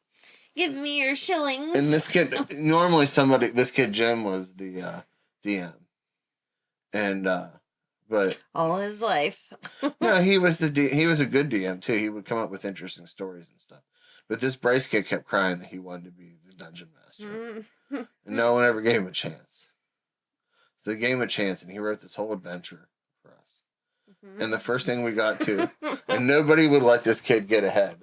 Give me your shillings.
And this kid, this kid Jim was the DM, and but
all his life.
no, he was he was a good DM too. He would come up with interesting stories and stuff. But this Bryce kid kept crying that he wanted to be the dungeon master, and no one ever gave him a chance. So they gave him a chance, and he wrote this whole adventure for us. And the first thing we got to, and nobody would let this kid get ahead.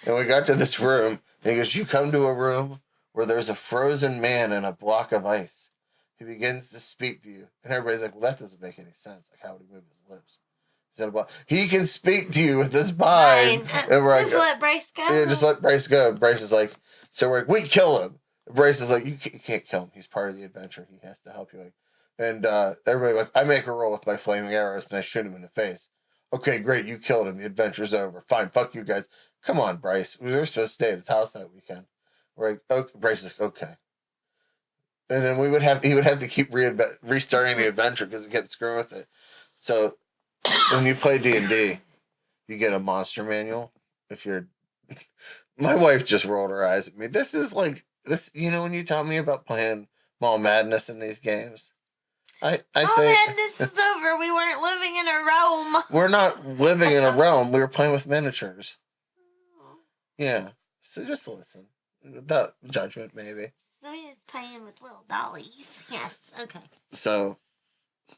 And we got to this room, and he goes, "You come to a room where there's a frozen man and a block of ice. He begins to speak to you." And everybody's like, "Well, that doesn't make any sense. Like, how would he move his lips?" He can speak to you with his mind. And we're
Just let Bryce go.
yeah, just let Bryce go. Bryce is like, so we're like, we kill him. Bryce is like, you can't kill him. He's part of the adventure. He has to help you. And everybody like, I make a roll with my flaming arrows and I shoot him in the face. Okay, great. You killed him. The adventure's over. Fine. Fuck you guys. Come on, Bryce. We were supposed to stay at his house that weekend. We're like, okay. Bryce is like, okay. And then he would have to keep restarting the adventure because we kept screwing with it. So when you play D&D, you get a monster manual. If you're, my wife just rolled her eyes at me. This is like this. You know when you tell me about playing Mall Madness in these games, I say
Madness is over. We weren't living in a realm.
we're not living in a realm. We were playing with miniatures. Yeah. So just listen. Without judgment, maybe.
So it's playing with little dollies. Yes. Okay.
So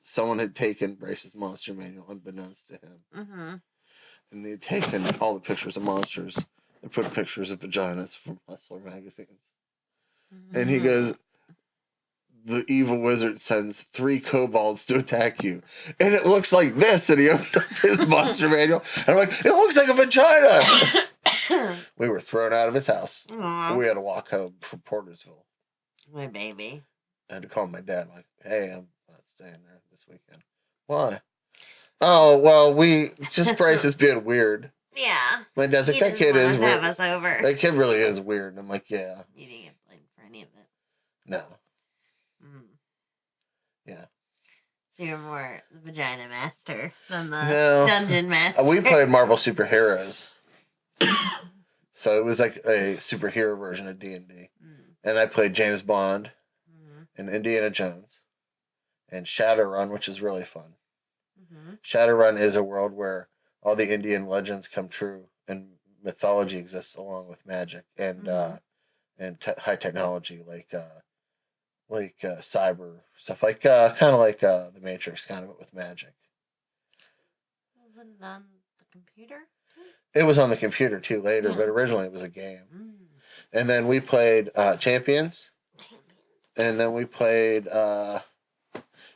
someone had taken Bryce's monster manual unbeknownst to him.
Mm-hmm.
And they had taken all the pictures of monsters and put pictures of vaginas from Hustler magazines. Mm-hmm. And he goes, the evil wizard sends 3 kobolds to attack you. And it looks like this. And he opened up his monster manual. And I'm like, it looks like a vagina. We were thrown out of his house.
Aww.
We had to walk home from Portersville.
My baby.
I had to call my dad. I'm like, hey, I'm not staying there this weekend. Why? Oh, well, Bryce is being weird.
Yeah.
My dad's like,
He
that kid
doesn't
is
want
weird.
us to have us over.
That kid really is weird. And I'm like, yeah.
You didn't get blamed for any of it.
No.
Mm.
Yeah.
So you're more the vagina master than the
No.
dungeon master.
We played Marvel Superheroes. So it was like a superhero version of D&D. And I played James Bond and Indiana Jones and Shadowrun, which is really fun. Shadowrun is a world where all the Indian legends come true and mythology exists along with magic and high technology like cyber stuff, like kind of like the Matrix, kind of, but with magic.
Was it on the computer?
It was on the computer too later, but originally it was a game. And then we played Champions. And then we played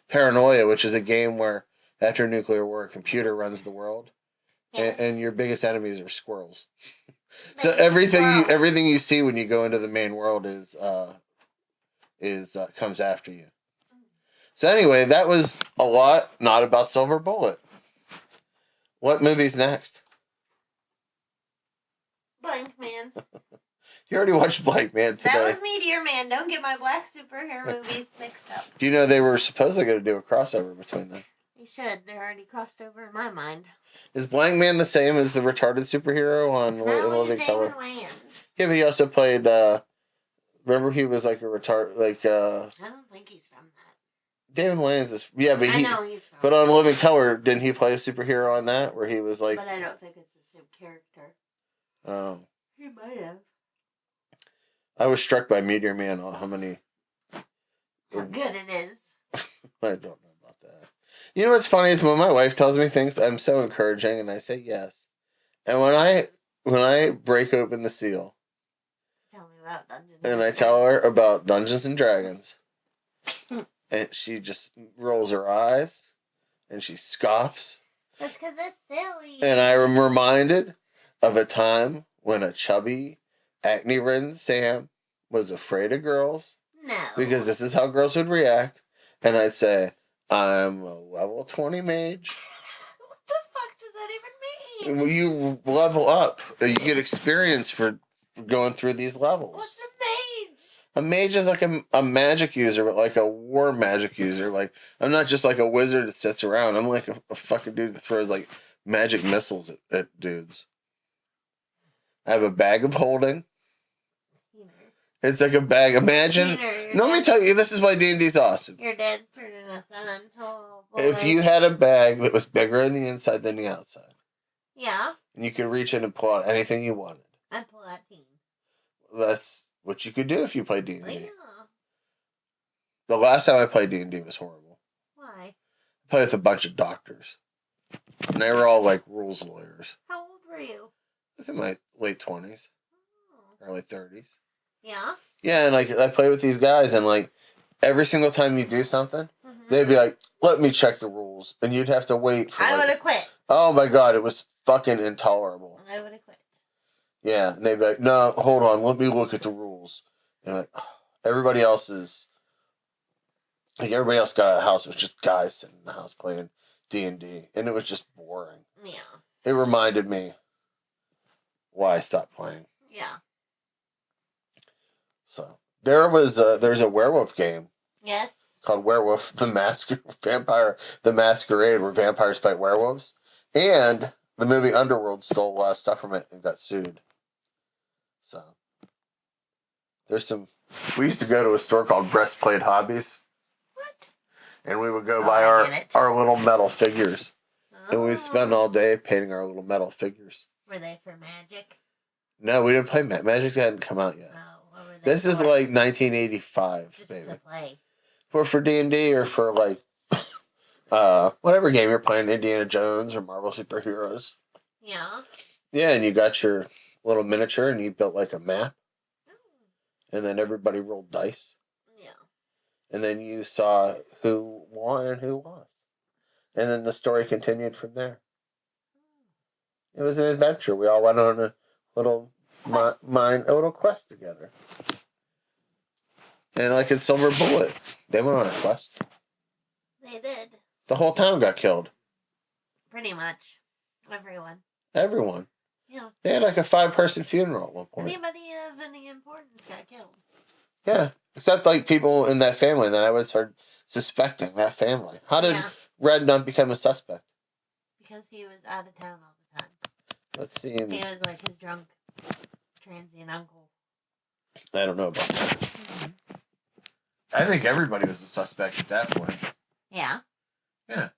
Paranoia, which is a game where after a nuclear war, a computer runs the world. Yes. And your biggest enemies are squirrels. So everything you see when you go into the main world is comes after you. So anyway, that was a lot not about Silver Bullet. What movie's next?
Blank Man.
You already watched Blank Man today.
That was Meteor Man. Don't get my black superhero movies mixed up.
Do you know they were supposedly going to do a crossover between them?
You should. They're already crossed over in my mind.
Is Blank Man the same as the retarded superhero on Living Color? Yeah, but he also played. Remember, he was like a retard. I
don't think he's from that.
David Wayans is. Yeah, but
I know he's from.
But on Living Color, didn't he play a superhero on that where he was like?
But I don't think it's the same character.
Oh.
He might have.
I was struck by Meteor Man on how many.
How good it is.
I don't know about that. You know what's funny is when my wife tells me things, I'm so encouraging, and I say yes. And when I break open the seal,
Tell me about Dungeons
and I tell her about Dungeons and Dragons, and she just rolls her eyes, and she scoffs.
That's because it's silly.
And I am reminded of a time when a chubby, acne-ridden Sam was afraid of girls.
No.
Because this is how girls would react. And I'd say, I'm a level 20 mage.
What the fuck does that even mean?
You level up. You get experience for going through these levels.
What's a mage?
A mage is like a magic user, but like a war magic user. Like, I'm not just like a wizard that sits around. I'm like a fucking dude that throws like magic missiles at dudes. I have a bag of holding. It's like a bag. Imagine. Let me tell you, this is why D&D's awesome.
Your dad's turning us on. Oh, boy.
If you had a bag that was bigger on the inside than the outside,
Yeah.
and you could reach in and pull out anything you wanted,
I'd pull out team.
that's what you could do if you played D&D.
Yeah.
The last time I played D&D was horrible.
Why?
I played with a bunch of doctors, and they were all like rules lawyers.
How old were you?
I was in my late 20s, early 30s.
Yeah.
Yeah, and like I played with these guys, and like every single time you do something, they'd be like, "Let me check the rules," and you'd have to wait for.
I would have quit.
Oh my god, it was fucking intolerable.
I would have quit.
Yeah, and they'd be like, "No, hold on, let me look at the rules." And like, everybody else got out of the house. It was just guys sitting in the house playing D&D, and it was just boring.
Yeah.
It reminded me why I stopped playing.
Yeah.
So there's a werewolf game.
Yes.
Called Werewolf Vampire the Masquerade, where vampires fight werewolves. And the movie Underworld stole a lot of stuff from it and got sued. So we used to go to a store called Breastplate Hobbies.
What?
And we would go buy our little metal figures. And we'd spend all day painting our little metal figures.
Were they for magic?
No, we didn't play Magic hadn't come out yet.
What were they
This is like 1985,
Just
baby.
to play.
Or for D&D or for like whatever game you're playing, Indiana Jones or Marvel Superheroes.
Yeah.
Yeah, and you got your little miniature and you built like a map. And then everybody rolled dice.
Yeah.
And then you saw who won and who lost. And then the story continued from there. It was an adventure. We all went on a little quest together. And like in Silver Bullet, they went on a quest.
They did.
The whole town got killed.
Pretty much.
Everyone.
Yeah.
They had like a 5-person funeral at one point.
Anybody of any importance got killed.
Yeah. Except like people in that family that I would start suspecting that family. How did Red not become a suspect?
Because he was out of town all the time.
That seems...
He was like his drunk, transient uncle.
I don't know about that. I think everybody was a suspect at that point.
Yeah.
Yeah.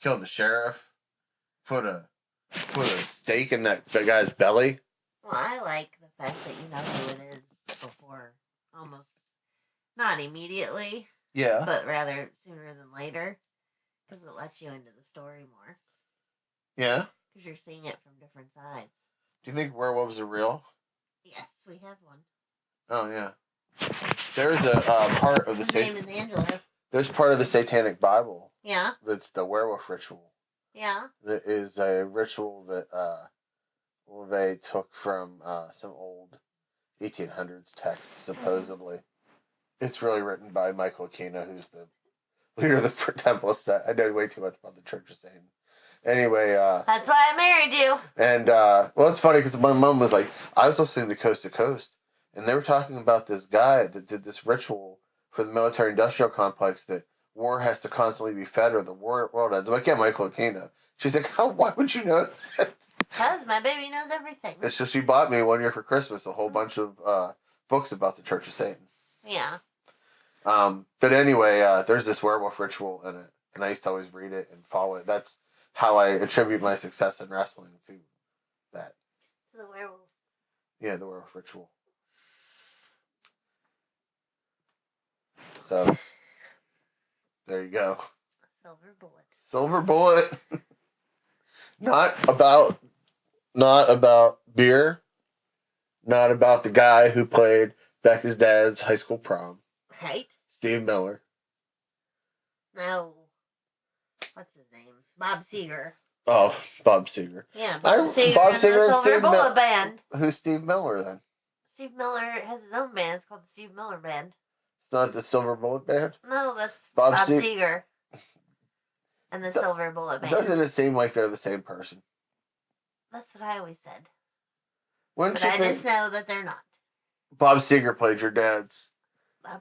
Killed the sheriff. Put a stake in that guy's belly.
Well, I like the fact that you know who it is before almost, not immediately.
Yeah.
But rather sooner than later. Because it lets you into the story more.
Yeah.
Because you're seeing it from different sides.
Do you think werewolves are real?
Yes, we have one.
Oh, yeah. There's a part of the...
His name is Angelo.
There's part of the Satanic Bible.
Yeah.
That's the werewolf ritual.
Yeah.
That is a ritual that they took from some old 1800s texts, supposedly. It's really written by Michael Aquino, who's the leader of the Temple of Set. I know way too much about the Church of Satan. Anyway,
that's why I married you.
And well, it's funny because my mom was like, I was listening to Coast, and they were talking about this guy that did this ritual for the military-industrial complex that war has to constantly be fed or the world ends. I'm like, yeah, Michael Aquino. She's like, why would you know that?
Because my baby knows everything.
It's just she bought me one year for Christmas a whole bunch of books about the Church of Satan.
Yeah.
But anyway, there's this werewolf ritual in it, and I used to always read it and follow it. That's how I attribute my success in wrestling to that.
To the werewolves.
Yeah, the werewolf ritual. So, There you go.
Silver Bullet.
Silver Bullet. Not about beer. Not about the guy who played Becca's dad's high school prom.
Right?
Steve Miller.
No. What's his name? Bob Seger.
Oh, Bob Seger.
Yeah, Bob Seger and the Silver Bullet Band.
Who's Steve Miller then?
Steve Miller has his own band. It's called the Steve Miller Band.
It's not the Silver Bullet Band?
No, that's
Bob
Bob Seger. And the Silver Bullet Band.
Doesn't it seem like they're the same person?
That's what I always said.
Wouldn't
But
you
I
think
just know that they're not.
Bob Seger played your dad's?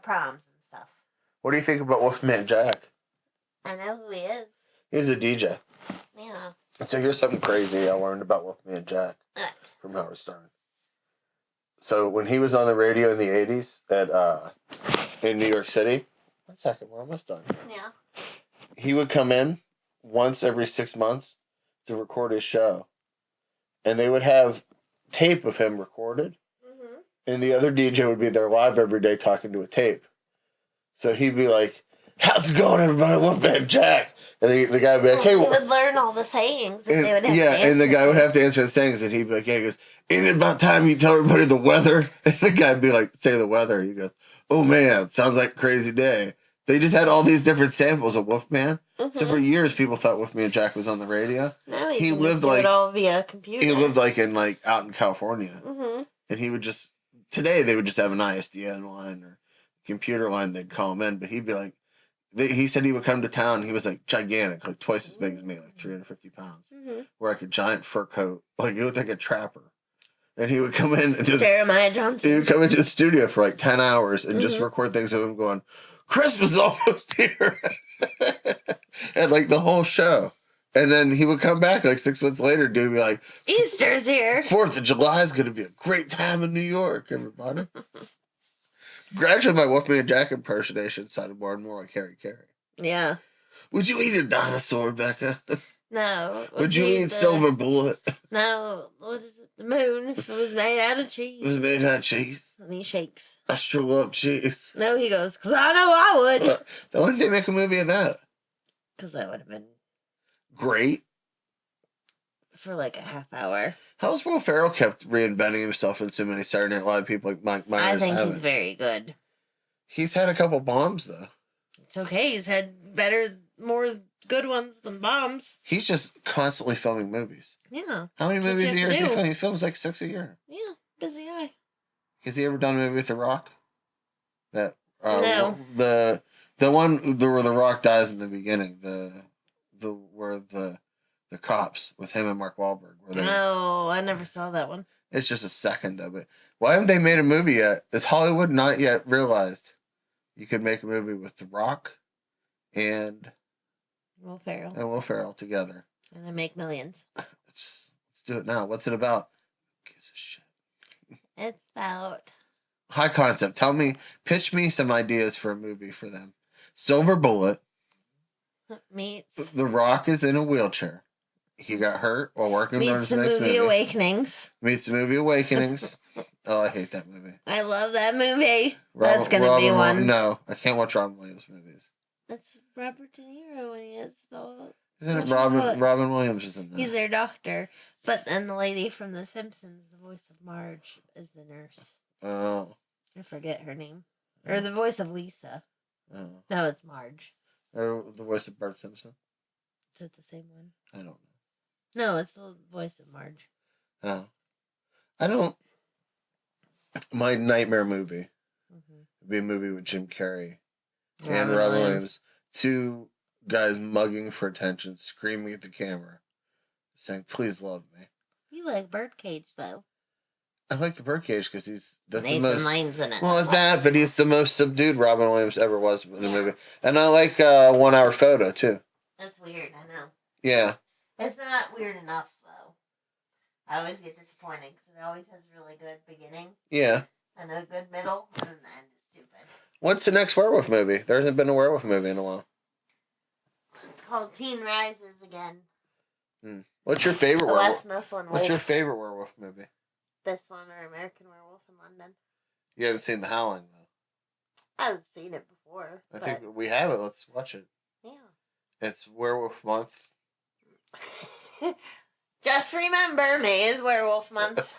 Proms and stuff.
What do you think about Wolfman Jack?
I know who he is.
He was a DJ.
Yeah.
So here's something crazy I learned about Wolfman Jack from Howard Stern. So when he was on the radio in the 80s in New York City, 1 second, we're almost done.
Yeah.
He would come in once every 6 months to record his show. And they would have tape of him recorded.
Mm-hmm.
And the other DJ would be there live every day talking to a tape. So he'd be like, "How's it going, everybody? Wolfman Jack." And the guy would be like, "Hey."
He would learn all the sayings. And they would have
Yeah,
to
and the
answer
guy would
them.
have to answer the sayings, and he'd be like, "Yeah." He goes, "Ain't it about time you tell everybody the weather?" And the guy would be like, "Say the weather." He goes, "Oh man, sounds like a crazy day." They just had all these different samples of Wolfman.
Mm-hmm.
So for years, people thought Wolfman Jack was on the radio.
Now
he
can
lived
just do
like
it all via computer.
he lived like out in California,
Mm-hmm.
and he would just today they would just have an ISDN line or computer line. They'd call him in, but he'd be like. He said he would come to town. He was like gigantic, like twice as big as me, like 350 pounds.
Mm-hmm.
Wear like a giant fur coat, like he looked like a trapper. And he would come in and just
Jeremiah Johnson.
He would come into the studio for like 10 hours and just record things of him going, "Christmas is almost here," and like the whole show. And then he would come back like 6 months later, and be like,
"Easter's here.
4th of July is going to be a great time in New York, everybody." Gradually, my Wolfman Jack impersonation sounded more and more like Harry Carey.
Yeah.
Would you eat a dinosaur, Becca?
No.
Would you eat Silver Bullet?
No. What is it? The moon. If it was made out of cheese.
It was made out of cheese.
And he shakes.
I sure love cheese.
No, he goes, "Because I know I would."
Why didn't they make a movie of that?
Because that would have been
Great.
for like a half hour.
How's Will Ferrell kept reinventing himself in so many Saturday Night Live people like Mike Myers
I think
haven't?
he's very good.
He's had a couple bombs, though.
It's okay. He's had more good ones than bombs.
He's just constantly filming movies.
Yeah.
How many
That's what
movies a
you
year
have
is
to
he
do.
filming? He films like 6 a year.
Yeah. Busy guy.
Has he ever done a movie with The Rock? That
No.
The one where The Rock dies in the beginning. Where the cops with him and Mark Wahlberg.
No, I never saw that one.
It's just a second of it. Why haven't they made a movie yet? Has Hollywood not yet realized you could make a movie with The Rock and
Will Ferrell.
Will Ferrell together?
And I make millions.
Let's do it now. What's it about? Gives a shit.
It's about
High concept. Pitch me some ideas for a movie for them. Silver Bullet.
meets
The Rock is in a wheelchair. He got hurt while working on
meets
his
the
next
movie Awakenings.
Meets the movie Awakenings. Oh, I hate that movie.
I love that movie. That's gonna be one.
No, I can't watch Robin Williams movies.
That's Robert De Niro when he is the.
Isn't it Robin Williams is in that?
He's their doctor, but then the lady from The Simpsons, the voice of Marge, is the nurse.
Oh.
I forget her name, or the voice of Lisa.
Oh.
No, it's Marge.
Or the voice of Bart Simpson.
Is it the same one?
I don't know.
No, it's the voice of Marge.
Oh. I don't. My nightmare movie would be a movie with Jim Carrey and Robin Williams. Two guys mugging for attention, screaming at the camera, saying, "Please love me."
You like Birdcage, though.
I like the Birdcage because that's
Nathan
the most.
Lane's in it.
Well, it's that, but he's the most subdued Robin Williams ever was in the movie. And I like 1 Hour Photo too.
That's weird, I know.
Yeah.
It's not weird enough, though. I always get disappointed because it always has a really good beginning
Yeah.
and a good middle, and then the end is stupid.
What's the next werewolf movie? There hasn't been a werewolf movie in a while.
It's called Teen Rises again.
What's your favorite
The
werewolf?
Wes Mifflin
What's your
Wolf.
favorite werewolf movie?
This one or American Werewolf in London.
You haven't seen The Howling though.
I've seen it before.
I think we have it. Let's watch it. It's Werewolf Month.
Just remember, May is Werewolf Month.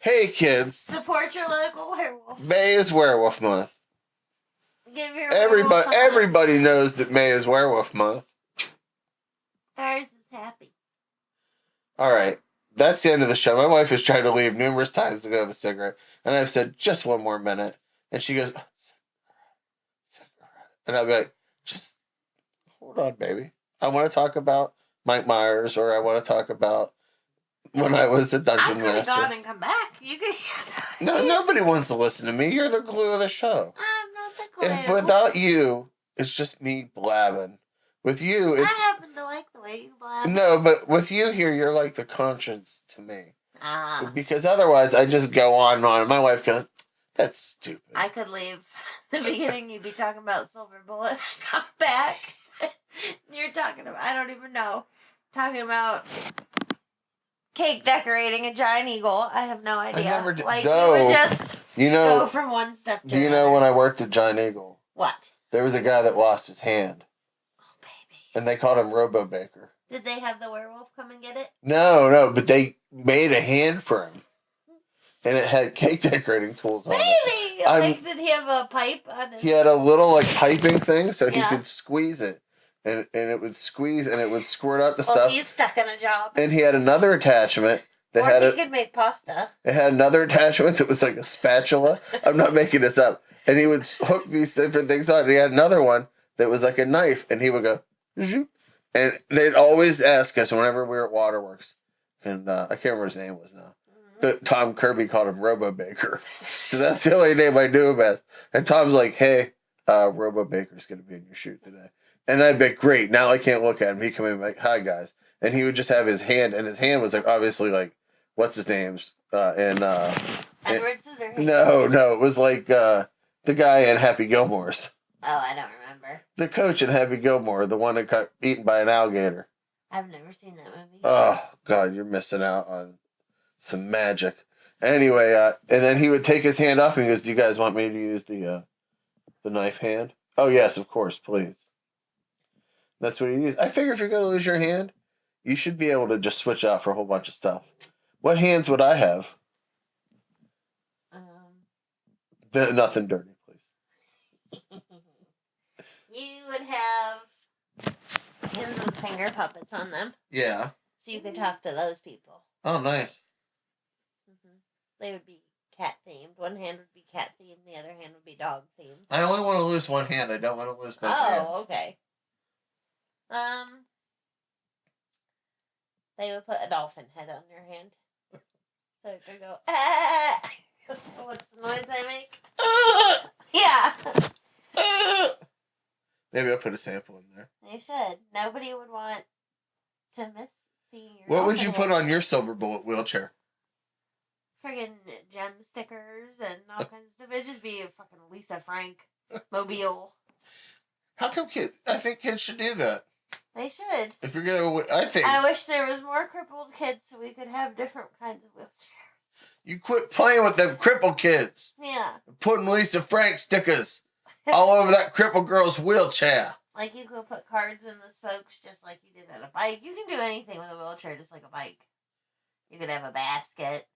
Hey, kids.
Support your local werewolf.
May is Werewolf Month.
Give your werewolf a hug.
Everybody knows that May is Werewolf Month.
Ours is happy.
All right. That's the end of the show. My wife has tried to leave numerous times to go have a cigarette. And I've said, just one more minute. And she goes, cigarette. And I'll be like, just hold on, baby. I want to talk about Mike Myers, or I want to talk about when I was a dungeon master.
I could have gone and come back. You could.
No, nobody wants to listen to me. You're the glue of the show.
I'm not the glue.
If without you, it's just me blabbing. With you, it's...
I happen to like the way you blab.
No, but with you here, you're like the conscience to me.
Ah.
Because otherwise, I just go on and on. And my wife goes, that's stupid.
I could leave. The beginning, you'd be talking about Silver Bullet. I come back. You're talking about, I don't even know. Talking about cake decorating a giant eagle. I have no idea.
I never did.
Like,
though,
you would just go from one step to
Do you
another.
know when I worked at Giant Eagle?
What?
There was a guy that lost his hand.
Oh, baby.
And they called him Robo Baker.
Did they have the werewolf come and get it?
No, but they made a hand for him. And it had cake decorating tools on it.
Really? Like, did he have a pipe on his...
He had a little, like, piping thing so he
Yeah.
could squeeze it. And it would squeeze and it would squirt out the
Well,
stuff.
he's stuck in a job.
And he had another attachment that
Or
had
he
a...
could make pasta.
It had another attachment that was like a spatula. I'm not making this up. And he would hook these different things on. And he had another one that was like a knife. And he would go, zoop. And they'd always ask us whenever we were at Waterworks. And I can't remember his name was now. But Tom Kirby called him Robo Baker. So that's the only name I knew about. And Tom's like, hey, Robo Baker's going to be in your shoot today. And I'd be like, great. Now I can't look at him. He'd come in and be like, hi, guys. And he would just have his hand. And his hand was like, obviously, like, what's his name's?
Edward Scissorhands.
No. It was like the guy in Happy Gilmore's.
Oh, I don't remember.
The coach in Happy Gilmore, the one that got eaten by an alligator.
I've never seen that movie.
Oh, God, you're missing out on some magic. Anyway, and then he would take his hand off and he goes, do you guys want me to use the knife hand? Oh, yes, of course, please. That's what he used. I figure if you're going to lose your hand, you should be able to just switch out for a whole bunch of stuff. What hands would I have? Nothing dirty, please.
You would have hands with finger puppets on them.
Yeah.
So you could talk to those people.
Oh, nice.
They would be cat themed. One hand would be cat themed, the other hand would be dog themed.
I only want to lose one hand. I don't want to lose both hands.
Oh, okay. They would put a dolphin head on your hand. So it could go, ah! What's the noise I make? Yeah.
Maybe I'll put a sample in there.
You should. Nobody would want to miss seeing your
What would you
dolphin
put
head.
on your Silver Bullet wheelchair?
Friggin' gem stickers and all kinds of stuff. It'd just be a fucking Lisa Frank mobile.
How come kids? I think kids should do that.
They should.
If you're gonna,
I wish there was more crippled kids so we could have different kinds of wheelchairs.
You quit playing with them crippled kids.
Yeah.
Putting Lisa Frank stickers all over that crippled girl's wheelchair.
Like you could put cards in the spokes just like you did on a bike. You can do anything with a wheelchair just like a bike. You could have a basket.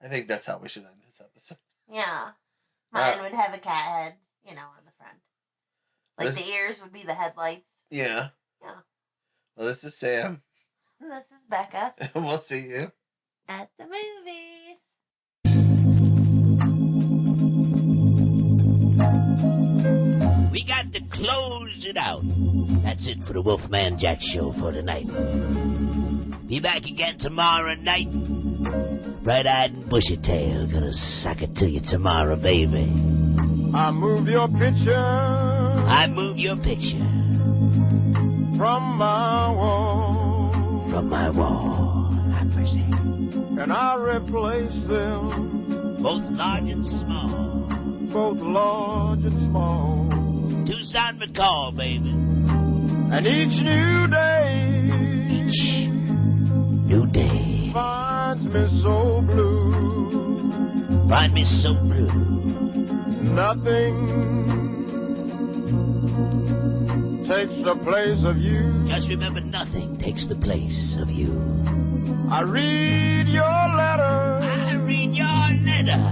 I think that's how we should end this episode.
Yeah. Mine would have a cat head, on the front. Like the ears would be the headlights.
Yeah.
Yeah.
Well, this is Sam.
And this is Becca.
And we'll see you
at the movies.
We got to close it out. That's it for the Wolfman Jack Show for tonight. Be back again tomorrow night. Bright-eyed and bushy-tail, gonna suck it to you tomorrow, baby.
I move your picture.
I move your picture
From my wall.
from my wall. Have mercy.
And I replace them.
Both large and small.
Both large and small.
Tucson McCall, baby.
And each new day.
Each new day.
Finds me so blue.
Find me so blue.
Nothing takes the place of you.
Just remember, nothing takes the place of you.
I read your letter.
I read your letter.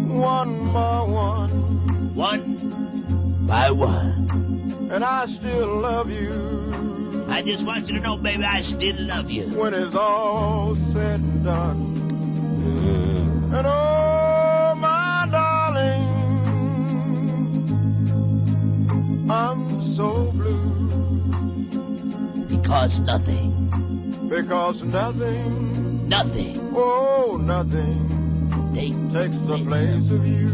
One by one.
One by one.
And I still love you.
I just want you to know, baby, I still love you.
When it's all said and done. And oh, my darling, I'm so blue.
Because nothing.
Because nothing.
Nothing.
Oh, nothing. Takes the place of you.